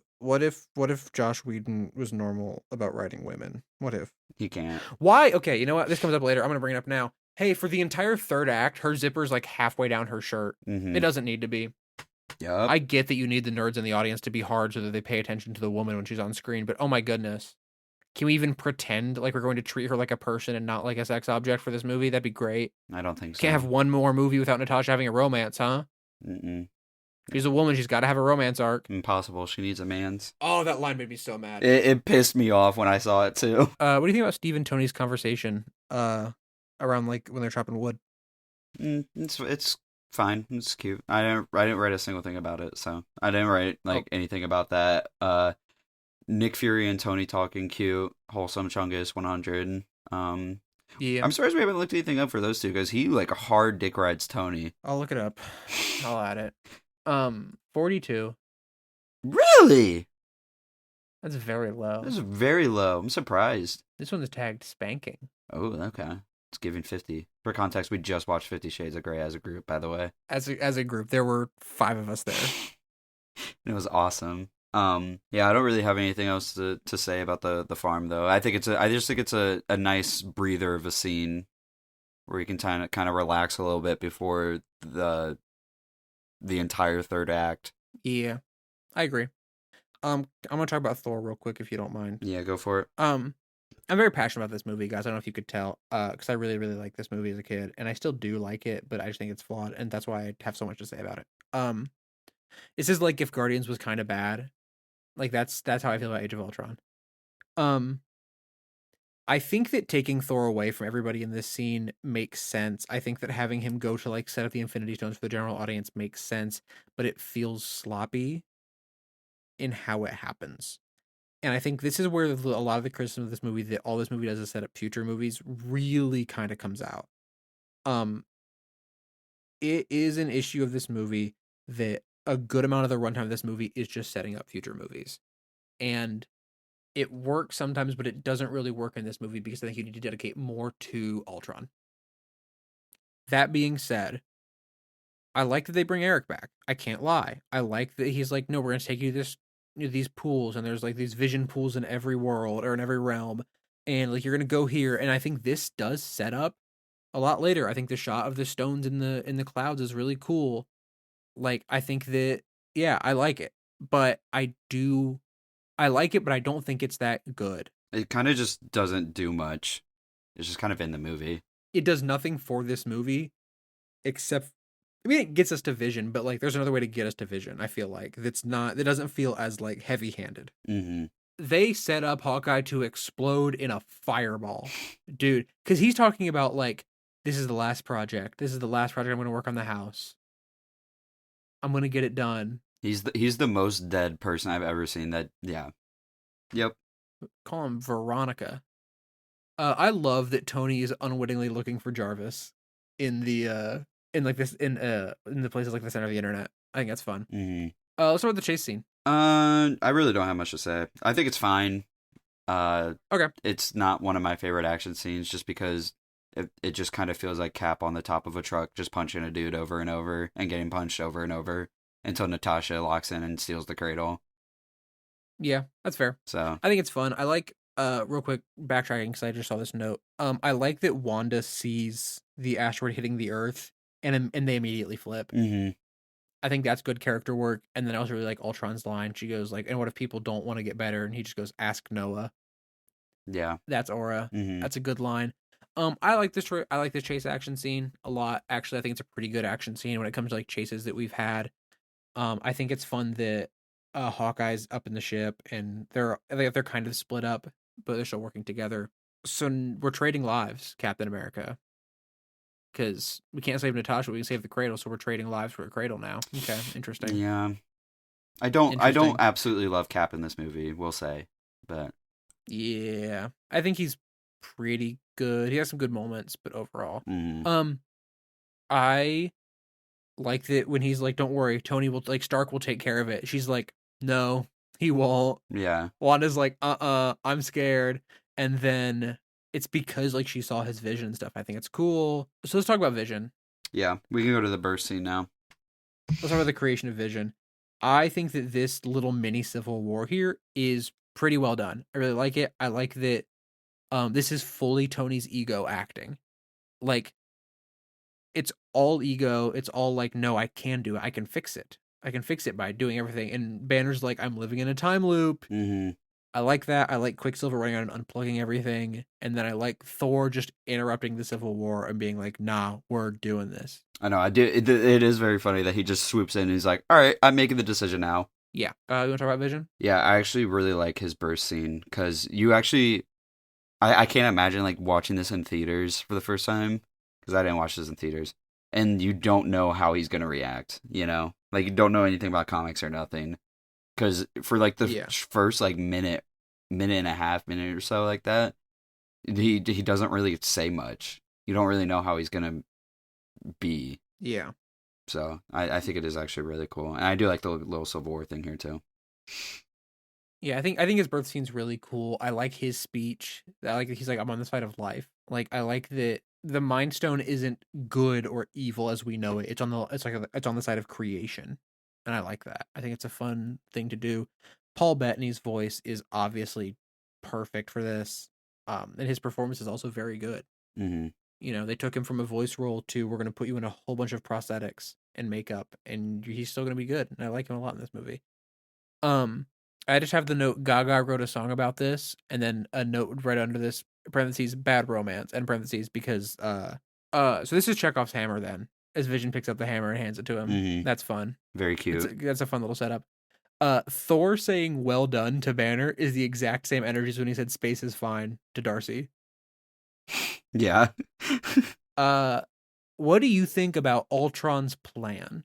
Josh Whedon was normal about writing women? What if? He can't. Why? Okay, you know what? This comes up later. I'm gonna bring it up now. Hey, for the entire third act, her zipper's like halfway down her shirt. Mm-hmm. It doesn't need to be. Yep. I get that you need the nerds in the audience to be hard so that they pay attention to the woman when she's on screen, but oh my goodness. Can we even pretend like we're going to treat her like a person and not like a sex object for this movie? That'd be great. I don't think so. Can't have one more movie without Natasha having a romance, huh? Mm-mm. She's a woman. She's got to have a romance arc. Impossible. She needs a man's. Oh, that line made me so mad. It pissed me off when I saw it too. What do you think about Steve and Tony's conversation around like when they're chopping wood? It's fine. It's cute. I didn't write a single thing about it, so I didn't write like anything about that. Nick Fury and Tony talking cute, wholesome Chungus 100. Yeah, I'm surprised we haven't looked anything up for those two because he like hard dick rides Tony. I'll look it up. I'll add it. 42. Really? That's very low. That's very low. I'm surprised. This one's tagged spanking. Oh, okay. It's giving 50. For context, we just watched 50 Shades of Grey as a group, by the way. As a group, there were 5 of us there. It was awesome. Yeah, I don't really have anything else to say about the farm though. I just think it's a nice breather of a scene where you can kind of relax a little bit before the entire third act. Yeah, I agree. I'm gonna talk about Thor real quick if you don't mind. Yeah, go for it. I'm very passionate about this movie, guys. I don't know if you could tell, because I really, really like this movie as a kid, and I still do like it, but I just think it's flawed, and that's why I have so much to say about it. This is like if Guardians was kind of bad, like that's how I feel about Age of Ultron. I think that taking Thor away from everybody in this scene makes sense. I think that having him go to like set up the Infinity Stones for the general audience makes sense, but it feels sloppy in how it happens. And I think this is where a lot of the criticism of this movie that all this movie does is set up future movies really kind of comes out. It is an issue of this movie that a good amount of the runtime of this movie is just setting up future movies. And it works sometimes, but it doesn't really work in this movie because I think you need to dedicate more to Ultron. That being said, I like that they bring Eric back. I can't lie. I like that he's like, no, we're going to take you to these pools, and there's like these vision pools in every world or in every realm, and like you're going to go here. And I think this does set up a lot later. I think the shot of the stones in the clouds is really cool. Like I think that yeah, I like it. But I like it, but I don't think it's that good. It kind of just doesn't do much. It's just kind of in the movie. It does nothing for this movie except I mean it gets us to Vision, but like there's another way to get us to Vision. I feel like that's not it doesn't feel as like heavy-handed. Mm-hmm. They set up Hawkeye to explode in a fireball. Dude, cuz he's talking about like this is the last project. This is the last project I'm going to work on the house. I'm going to get it done. He's the most dead person I've ever seen. That yeah, yep. Call him Veronica. I love that Tony is unwittingly looking for Jarvis in the in like this in the places like the center of the internet. I think that's fun. Mm-hmm. Let's start with the chase scene. I really don't have much to say. I think it's fine. Okay. It's not one of my favorite action scenes just because it just kind of feels like Cap on the top of a truck just punching a dude over and over and getting punched over and over until Natasha locks in and steals the cradle. Yeah, that's fair. So I think it's fun. I like real quick backtracking because I just saw this note. I like that Wanda sees the asteroid hitting the Earth and they immediately flip. mm-hmm. I think that's good character work. And then I also really like Ultron's line. She goes like, "And what if people don't want to get better?" And he just goes, "Ask Noah." Yeah. That's Aura. Mm-hmm. That's a good line. I like this. I like this chase action scene a lot. Actually, I think it's a pretty good action scene when it comes to like chases that we've had. I think it's fun that Hawkeye's up in the ship and they're kind of split up, but they're still working together. So we're trading lives, Captain America, because we can't save Natasha, we can save the cradle. So we're trading lives for a cradle now. Okay, interesting. Yeah. I don't absolutely love Cap in this movie, we'll say. But Yeah, I think he's pretty good. He has some good moments, but overall, I like that when he's like, "Don't worry, Tony will like Stark will take care of it." She's like, "No, he won't." yeah. Wanda's like, I'm scared. And then it's because like she saw his vision and stuff. I think it's cool. So let's talk about Vision. Yeah. We can go to the burst scene now. Let's talk about the creation of Vision. I think that this little mini civil war here is pretty well done. I really like it. I like that this is fully Tony's ego acting. Like it's all ego. It's all like, no, I can do it. I can fix it. I can fix it by doing everything. And Banner's like, I'm living in a time loop. Mm-hmm. I like that. I like Quicksilver running out and unplugging everything. And then I like Thor just interrupting the Civil War and being like, nah, we're doing this. I know. I do. It is very funny that he just swoops in and he's like, all right, I'm making the decision now. Yeah. You want to talk about Vision? Yeah, I actually really like his burst scene because you actually, I can't imagine like watching this in theaters for the first time because I didn't watch this in theaters. And you don't know how he's going to react, you know? Like, you don't know anything about comics or nothing. Because for, like, the first, like, minute and a half, minute or so like that, he doesn't really say much. You don't really know how he's going to be. Yeah. So, I think it is actually really cool. And I do like the little Civil War thing here, too. Yeah, I think his birth scene's really cool. I like his speech. I like that he's like, I'm on the side of life. Like, I like that the Mind Stone isn't good or evil as we know it. It's on the side of creation, and I like that. I think it's a fun thing to do. Paul Bettany's voice is obviously perfect for this, and his performance is also very good. Mm-hmm. You know, they took him from a voice role to we're going to put you in a whole bunch of prosthetics and makeup, and he's still going to be good. And I like him a lot in this movie. I just have the note Gaga wrote a song about this, and then a note right under this parentheses bad romance and parentheses because so this is Chekhov's hammer then as Vision picks up the hammer and hands it to him. Mm-hmm. That's fun. Very cute. That's a fun little setup. Thor saying well done to Banner is the exact same energy as when he said space is fine to Darcy. Yeah. What do you think about Ultron's plan?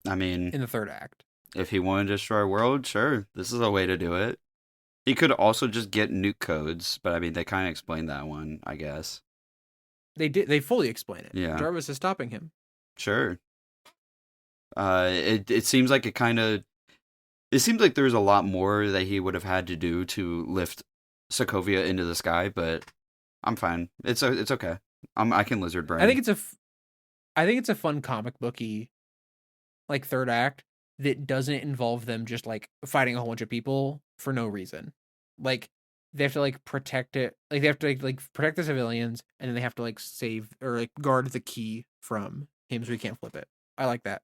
I mean, in the third act. If he wanted to destroy a world, sure, this is a way to do it. He could also just get nuke codes, but I mean, they kind of explained that one, I guess. They did. They fully explain it. Yeah. Jarvis is stopping him. Sure. It seems like it seems like there's a lot more that he would have had to do to lift Sokovia into the sky, but I'm fine. It's okay. I can lizard brain. I think it's a fun comic booky, like third act that doesn't involve them just like fighting a whole bunch of people for no reason. Like they have to like protect it. Like they have to like protect the civilians, and then they have to like save or like guard the key from him so he can't flip it. I like that.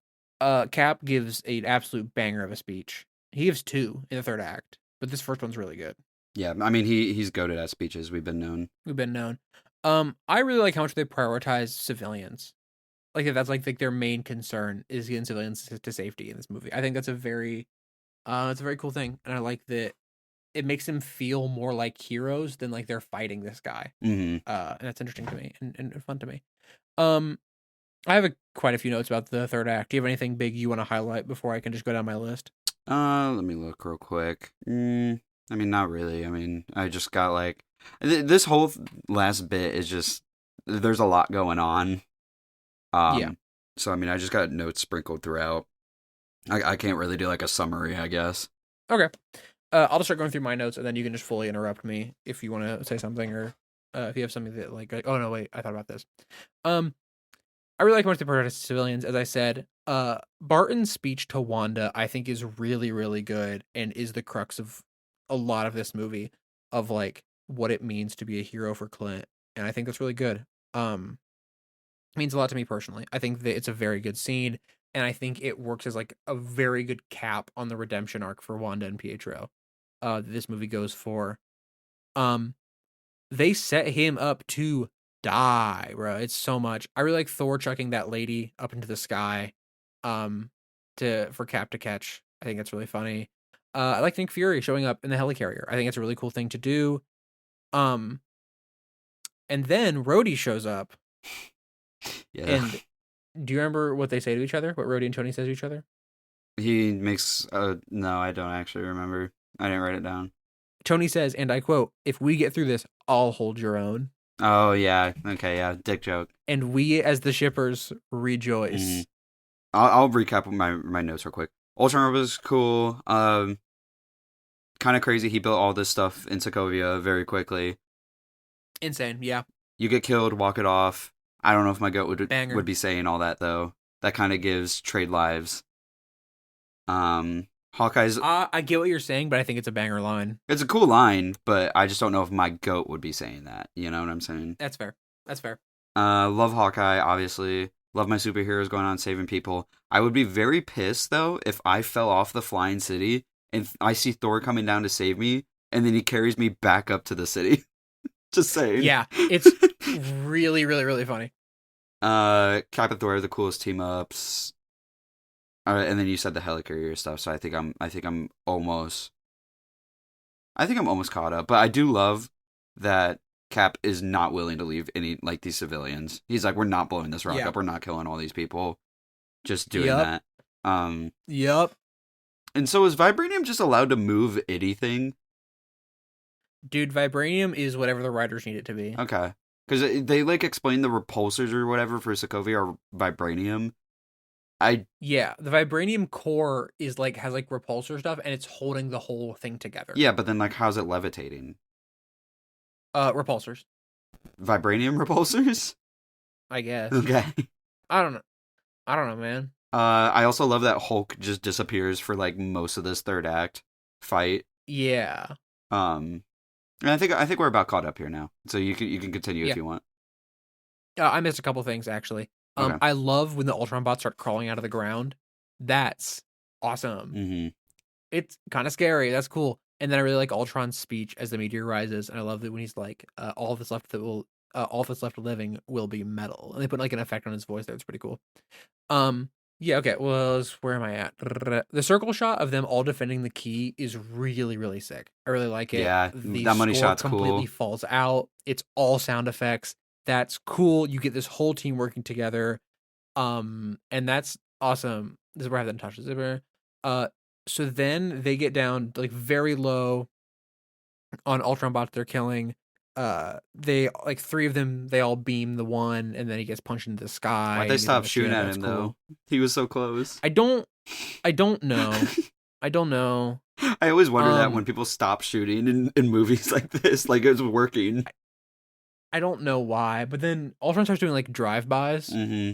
Cap gives an absolute banger of a speech. He gives two in the third act, but this first one's really good. Yeah, I mean he's goated at speeches. We've been known. We've been known. I really like how much they prioritize civilians. Like if that's like their main concern is getting civilians to safety in this movie. I think that's it's a very cool thing, and I like that it makes them feel more like heroes than like they're fighting this guy. Mm-hmm. And that's interesting to me and fun to me. Um, I have quite a few notes about the third act. Do you have anything big you want to highlight before I can just go down my list? Let me look real quick. I mean, not really. I mean, I just got like this whole last bit is just there's a lot going on. Yeah. So I mean, I just got notes sprinkled throughout. I can't really do like a summary, I guess. Okay. I'll just start going through my notes, and then you can just fully interrupt me if you want to say something, or if you have something that like, oh no, wait, I thought about this. I really like most of the protest civilians, as I said. Barton's speech to Wanda, I think, is really, really good, and is the crux of a lot of this movie, of like what it means to be a hero for Clint, and I think that's really good. It means a lot to me personally. I think that it's a very good scene, and I think it works as like a very good cap on the redemption arc for Wanda and Pietro. This movie goes for. Um, they set him up to die, bro. It's so much. I really like Thor chucking that lady up into the sky, um, to for Cap to catch. I think that's really funny. I like Nick Fury showing up in the helicarrier. I think it's a really cool thing to do. Um, and then Rhodey shows up, Yeah. and do you remember what they say to each other? What Rhodey and Tony says to each other? He makes no, I don't actually remember. I didn't write it down. Tony says, and I quote, "If we get through this, I'll hold your own." Oh yeah, okay, yeah, dick joke. And we, as the shippers, rejoice. Mhm. I'll recap my notes real quick. Ultron was cool. Kind of crazy. He built all this stuff in Sokovia very quickly. Insane, yeah. You get killed, walk it off. I don't know if my goat Banger. would be saying all that though. That kind of gives trade lives. Hawkeye's. I get what you're saying, but I think it's a banger line. It's a cool line, but I just don't know if my goat would be saying that. You know what I'm saying? That's fair. That's fair. Love Hawkeye, obviously. Love my superheroes going on saving people. I would be very pissed though if I fell off the flying city and I see Thor coming down to save me, and then he carries me back up to the city. Just saying. Yeah, it's really, really, really funny. Cap and Thor are the coolest team ups. And then you said the helicarrier stuff, so I think I'm almost caught up. But I do love that Cap is not willing to leave any like these civilians. He's like, we're not blowing this rock up. We're not killing all these people. Just doing that. Yep. And so is Vibranium just allowed to move anything? Dude, Vibranium is whatever the writers need it to be. Okay. Because they like explain the repulsors or whatever for Sokovia are Vibranium. Yeah, the Vibranium core is like has like repulsor stuff, and it's holding the whole thing together. Yeah, but then like how's it levitating? Repulsors. Vibranium repulsors? I guess. Okay. I don't know, man. I also love that Hulk just disappears for like most of this third act fight. Yeah. And I think we're about caught up here now. So you can continue if you want. I missed a couple things actually. Okay. I love when the Ultron bots start crawling out of the ground. That's awesome. Mm-hmm. It's kind of scary. That's cool. And then I really like Ultron's speech as the meteor rises, and I love that when he's like, all that's left living will be metal. And they put like an effect on his voice there. It's pretty cool. Yeah, okay. Well, where am I at? The circle shot of them all defending the key is really, really sick. I really like it. Yeah, the that money score shot's completely cool. falls out. It's all sound effects. That's cool. You get this whole team working together. And that's awesome. This is where I have that touch. So then they get down like very low on Ultron bots they're killing. They like three of them, they all beam the one, and then he gets punched into the sky. Why'd they stop shooting at him though? He was so close. I don't know. I don't know. I always wonder that when people stop shooting in movies like this, like it's working. I don't know why, but then Ultron starts doing like drive-bys. Mm-hmm.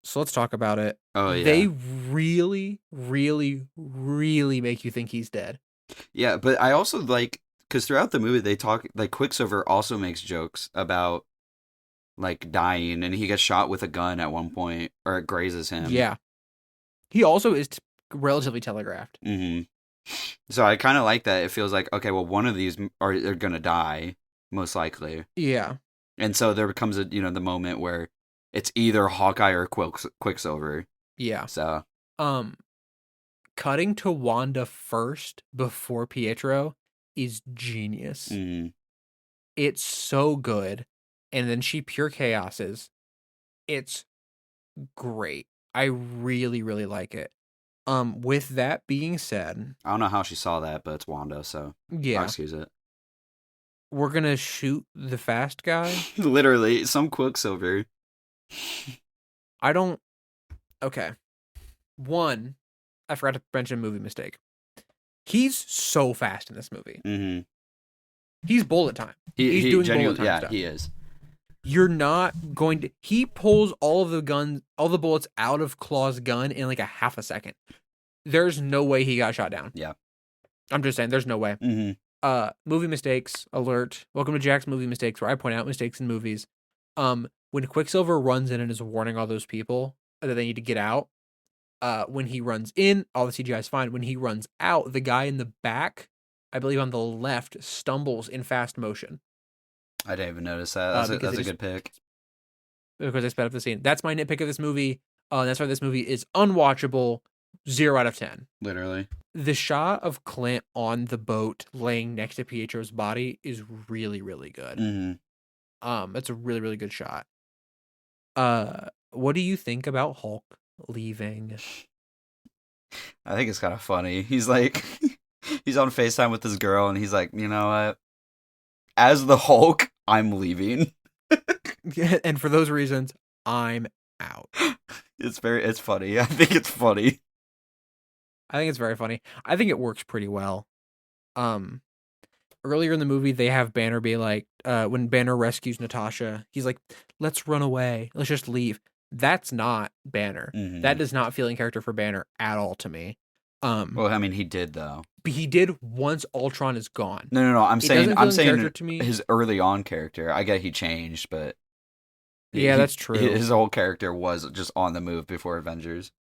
So let's talk about it. Oh yeah. They really, really, really make you think he's dead. Yeah, but I also like because throughout the movie they talk like Quicksilver also makes jokes about like dying, and he gets shot with a gun at one point, or it grazes him. Yeah. He also is relatively telegraphed. Hmm. So I kind of like that. It feels like, okay, well, one of these are gonna die most likely, Yeah. and so there becomes the moment where it's either Hawkeye or Quicksilver. Yeah. So Um, Cutting to Wanda first before Pietro is genius. mm, It's so good. And then she pure chaoses. It's great. I really, really like it. With that being said, I don't know how she saw that, but it's Wanda, so I'll yeah, excuse it. we're gonna shoot the fast guy. Literally, some Quicksilver. I don't. Okay. One, I forgot to mention a movie mistake. He's so fast in this movie. Mm-hmm. He's bullet time. He He's doing bullet genuinely, time yeah, stuff. he is. You're not going to. He pulls all of the guns, all the bullets out of Claw's gun in like a half a second. There's no way he got shot down. Yeah. I'm just saying, there's no way. Mm-hmm. Movie mistakes alert. Welcome to Jack's movie mistakes, where I point out mistakes in movies. When Quicksilver runs in and is warning all those people that they need to get out, when he runs in, all the CGI is fine. When he runs out, the guy in the back, I believe on the left, stumbles in fast motion. I didn't even notice that. That's a good pick. Because they sped up the scene. That's my nitpick of this movie. That's why this movie is unwatchable. 0 out of 10. Literally. The shot of Clint on the boat laying next to Pietro's body is really, really good. Mm-hmm. That's a really, really good shot. What do you think about Hulk leaving? I think it's kind of funny. He's like, he's on FaceTime with this girl, and he's like, you know what? As the Hulk, I'm leaving. And for those reasons, I'm out. It's funny. I think it's funny. I think it's very funny. I think it works pretty well. Earlier in the movie, they have Banner be like, when Banner rescues Natasha, he's like, let's run away. Let's just leave. That's not Banner. Mm-hmm. That does not feel in character for Banner at all to me. Well, I mean, he did though. But he did once Ultron is gone. No. I'm saying to me. His early on character. I get he changed, but yeah, that's true. His whole character was just on the move before Avengers.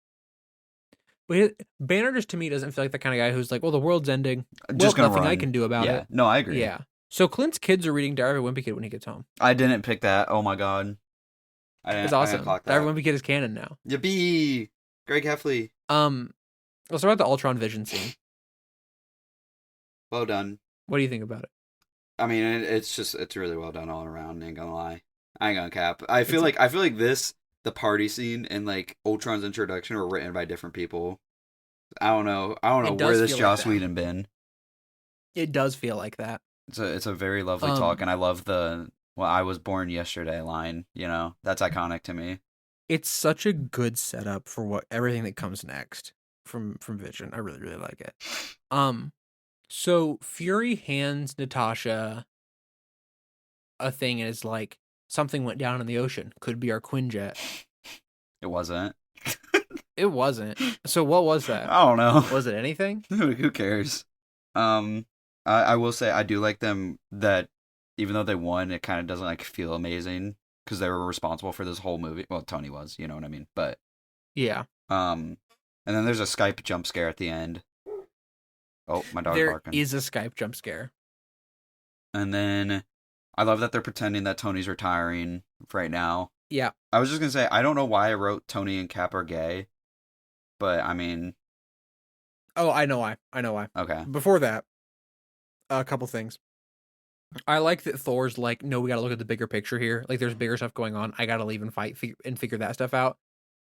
But Banner just to me doesn't feel like the kind of guy who's like, well, the world's ending. Just nothing run. I can do about it. No, I agree. Yeah. So Clint's kids are reading Diary of a Wimpy Kid when he gets home. I didn't pick that. Oh my god. It's awesome. Diary of a Wimpy Kid is canon now. Yippee! Greg Heffley. Let's talk about the Ultron Vision scene. Well done. What do you think about it? I mean, it's really well done all around. Ain't gonna lie. I ain't gonna cap. I feel like the party scene and like Ultron's introduction were written by different people. I don't know where this Joss Whedon been. It does feel like that. It's a very lovely talk, and I love the I was born yesterday line. You know, that's iconic to me. It's such a good setup for everything that comes next from Vision. I really, really like it. So Fury hands Natasha a thing and is like, something went down in the ocean. Could be our Quinjet. It wasn't. It wasn't. So what was that? I don't know. Was it anything? Who cares? I will say I do like them that even though they won, it kind of doesn't like feel amazing because they were responsible for this whole movie. Well, Tony was, you know what I mean? But yeah. And then there's a Skype jump scare at the end. Oh, my dog barking. There is a Skype jump scare. And then I love that they're pretending that Tony's retiring right now. Yeah. I was just going to say, I don't know why I wrote Tony and Cap are gay, but I mean... Oh, I know why. Okay. Before that, a couple things. I like that Thor's like, no, we got to look at the bigger picture here. Like, there's bigger stuff going on. I got to leave and fight and figure that stuff out.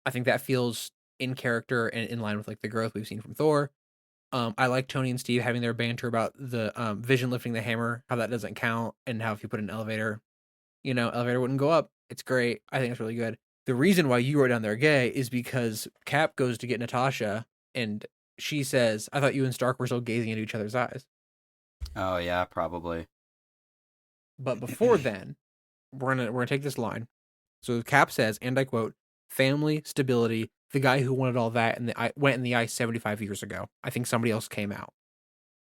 I think that feels in character and in line with like the growth we've seen from Thor. I like Tony and Steve having their banter about the Vision lifting the hammer, how that doesn't count, and how if you put an elevator, elevator wouldn't go up. It's great. I think it's really good. The reason why you wrote down they're gay is because Cap goes to get Natasha, and she says, I thought you and Stark were still gazing into each other's eyes. Oh, yeah, probably. But before then, we're gonna take this line. So Cap says, and I quote, family, stability, the guy who wanted all that and went in the ice 75 years ago. I think somebody else came out.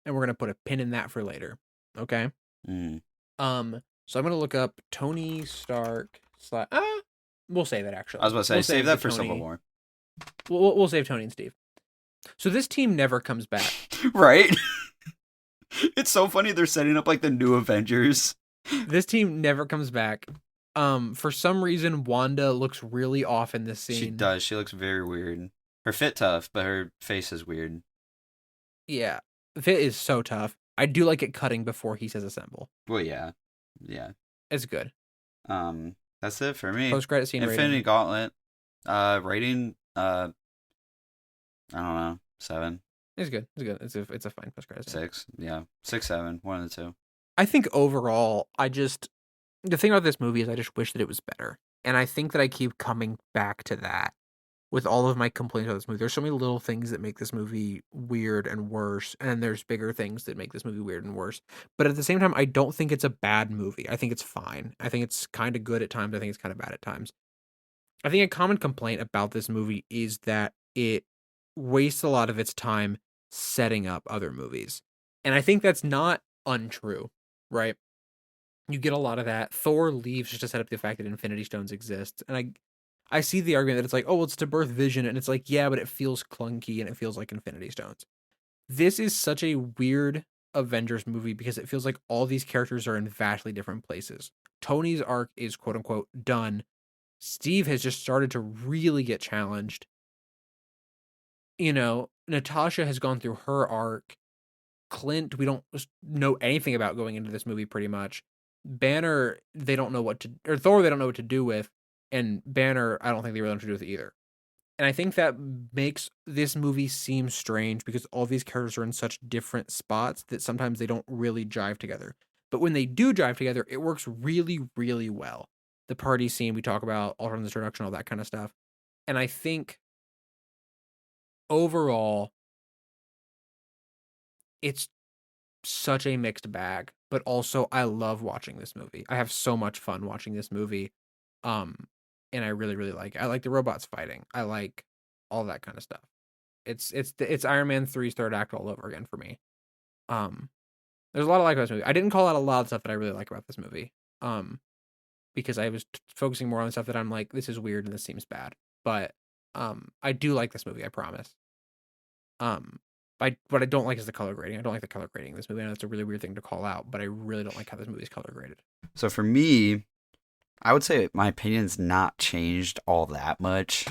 And we're going to put a pin in that for later. Okay. Mm. So I'm gonna look up Tony Stark slash. We'll save it I was actually. about to say, We'll save save the that for Civil Tony. War. We'll save Tony and Steve. So this team never comes back. Right? It's so funny they're setting up like the new Avengers. This team never comes back. For some reason, Wanda looks really off in this She scene. does. She looks very weird. Her fit tough, but her face is weird. Yeah, the fit is so tough. I do like it cutting before he says assemble. Well, yeah. Yeah. It's good. That's it for me. Post credit scene Infinity rating. Gauntlet. Rating, I don't know, 7, It's good. It's good. It's a fine post credit scene. 6. Yeah. 6, 7. One of the two. I think overall, the thing about this movie is I just wish that it was better, and I think that I keep coming back to that with all of my complaints about this movie. There's so many little things that make this movie weird and worse, and then there's bigger things that make this movie weird and worse. But at the same time, I don't think it's a bad movie. I think it's fine. I think it's kind of good at times. I think it's kind of bad at times. I think a common complaint about this movie is that it wastes a lot of its time setting up other movies. And I think that's not untrue, right? You get a lot of that. Thor leaves just to set up the fact that Infinity Stones exist. And I see the argument that it's like, oh, well, it's to birth Vision. And it's like, yeah, but it feels clunky and it feels like Infinity Stones. This is such a weird Avengers movie because it feels like all these characters are in vastly different places. Tony's arc is quote unquote done. Steve has just started to really get challenged. Natasha has gone through her arc. Clint, we don't know anything about going into this movie pretty much. Banner, they don't know Thor, they don't know what to do with. And Banner, I don't think they really know what to do with it either. And I think that makes this movie seem strange because all these characters are in such different spots that sometimes they don't really jive together. But when they do jive together, it works really, really well. The party scene we talk about, Ultron's introduction, all that kind of stuff. And I think overall, it's such a mixed bag, but also I love watching this movie. I have so much fun watching this movie. Um, and I really, really like it. I like the robots fighting. I like all that kind of stuff. It's Iron Man 3's third act all over again for me. Um, there's a lot I like about this movie. I didn't call out a lot of stuff that I really like about this movie. Because I was focusing more on the stuff that I'm like, this is weird and this seems bad. But I do like this movie, I promise. What I don't like is the color grading. I don't like the color grading in this movie. I know it's a really weird thing to call out, but I really don't like how this movie is color graded. So for me, I would say my opinion's not changed all that much.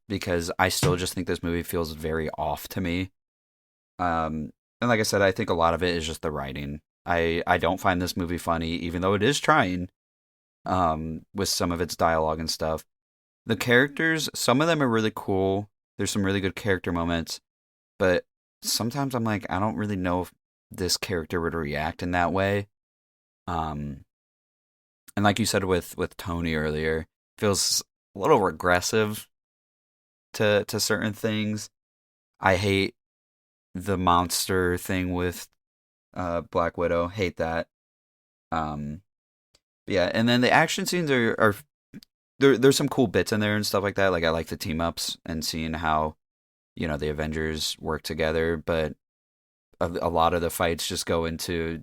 Because I still just think this movie feels very off to me. And like I said, I think a lot of it is just the writing. I don't find this movie funny, even though it is trying, with some of its dialogue and stuff. The characters, some of them are really cool. There's some really good character moments, but sometimes I'm like, I don't really know if this character would react in that way. And like you said with Tony earlier, feels a little regressive to certain things. I hate the monster thing with Black Widow. Hate that. Yeah, and then the action scenes are there's some cool bits in there and stuff like that. Like I like the team ups and seeing how the Avengers work together, but a lot of the fights just go into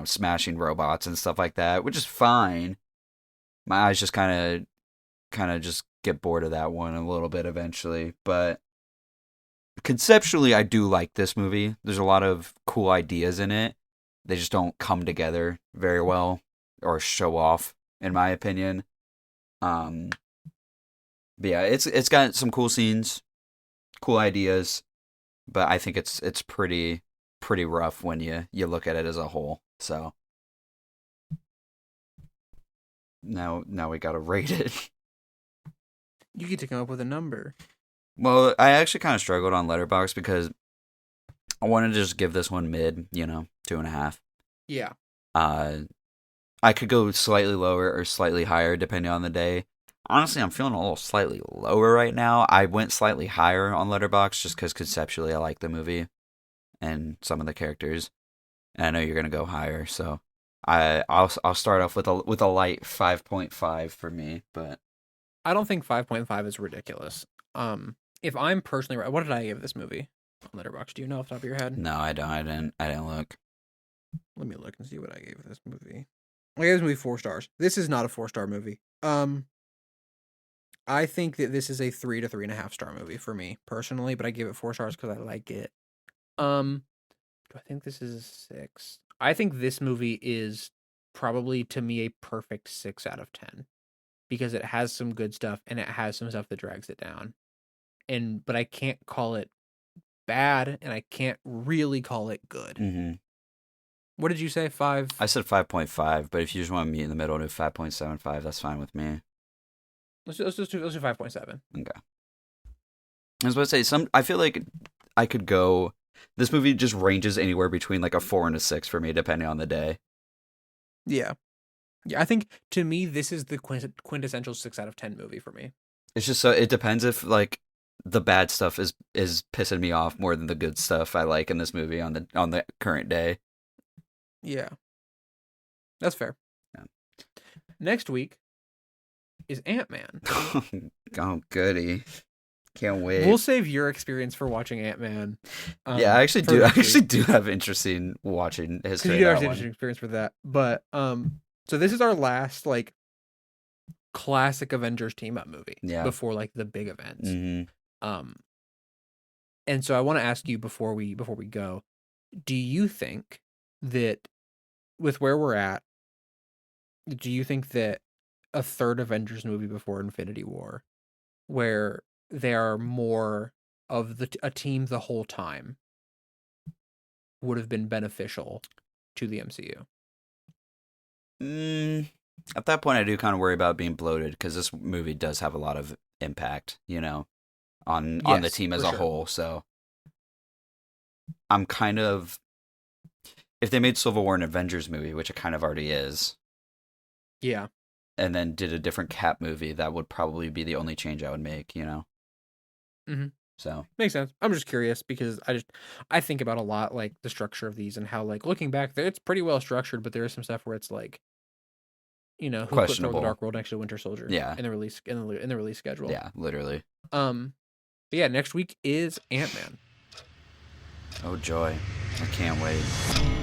smashing robots and stuff like that, which is fine. My eyes just kind of just get bored of that one a little bit eventually, but conceptually I do like this movie. There's a lot of cool ideas in it. They just don't come together very well or show off, in my opinion. But yeah, it's got some cool scenes, cool ideas, but I think it's pretty rough when you look at it as a whole. So now we gotta rate it. You get to come up with a number. Well, I actually kind of struggled on Letterboxd because I wanted to just give this one mid, 2.5. Yeah. I could go slightly lower or slightly higher depending on the day. Honestly, I'm feeling a little slightly lower right now. I went slightly higher on Letterboxd just because conceptually I like the movie and some of the characters, and I know you're gonna go higher, so I'll start off with a light 5.5 for me, but I don't think 5.5 is ridiculous. If I'm personally, what did I give this movie on Letterboxd? Do you know off the top of your head? no, I don't. I didn't look. Let me look and see what I gave this movie. I gave this movie 4 stars. This is not a 4-star movie. I think that this is a 3 to 3.5 star movie for me personally, but I give it 4 stars because I like it. Do I think this is a 6? I think this movie is probably to me a perfect 6 out of 10 because it has some good stuff and it has some stuff that drags it down. But I can't call it bad and I can't really call it good. Mm-hmm. What did you say? 5? I said 5.5, but if you just want to meet in the middle and do 5.75, that's fine with me. Let's do 5.7. Okay. I was about to say, I feel like I could go. This movie just ranges anywhere between like a 4 and a 6 for me, depending on the day. Yeah. Yeah, I think to me, this is the quintessential 6 out of 10 movie for me. It's just so, it depends if like the bad stuff is pissing me off more than the good stuff I like in this movie on the current day. Yeah. That's fair. Yeah. Next week is Ant-Man. Oh, goody. Can't wait. We'll save your experience for watching Ant-Man. Yeah, I actually do have interest in watching history. You do have an interesting experience for that. But so this is our last like classic Avengers team up movie before like the big events. Mm-hmm. And so I want to ask you before we go, do you think that with where we're at, do you think that a third Avengers movie before Infinity War, where they are more of a team the whole time, would have been beneficial to the MCU? At that point, I do kind of worry about being bloated because this movie does have a lot of impact, on the team as a whole. So I'm kind of, if they made Civil War an Avengers movie, which it kind of already is, yeah, and then did a different Cap movie, that would probably be the only change I would make, Mm-hmm. So makes sense. I'm just curious because I think about a lot like the structure of these and how like looking back, it's pretty well structured, but there is some stuff where it's like, who questionable. Put the Dark World next to Winter Soldier? Yeah, in the release schedule. Yeah, literally. But yeah, next week is Ant-Man. Oh joy! I can't wait.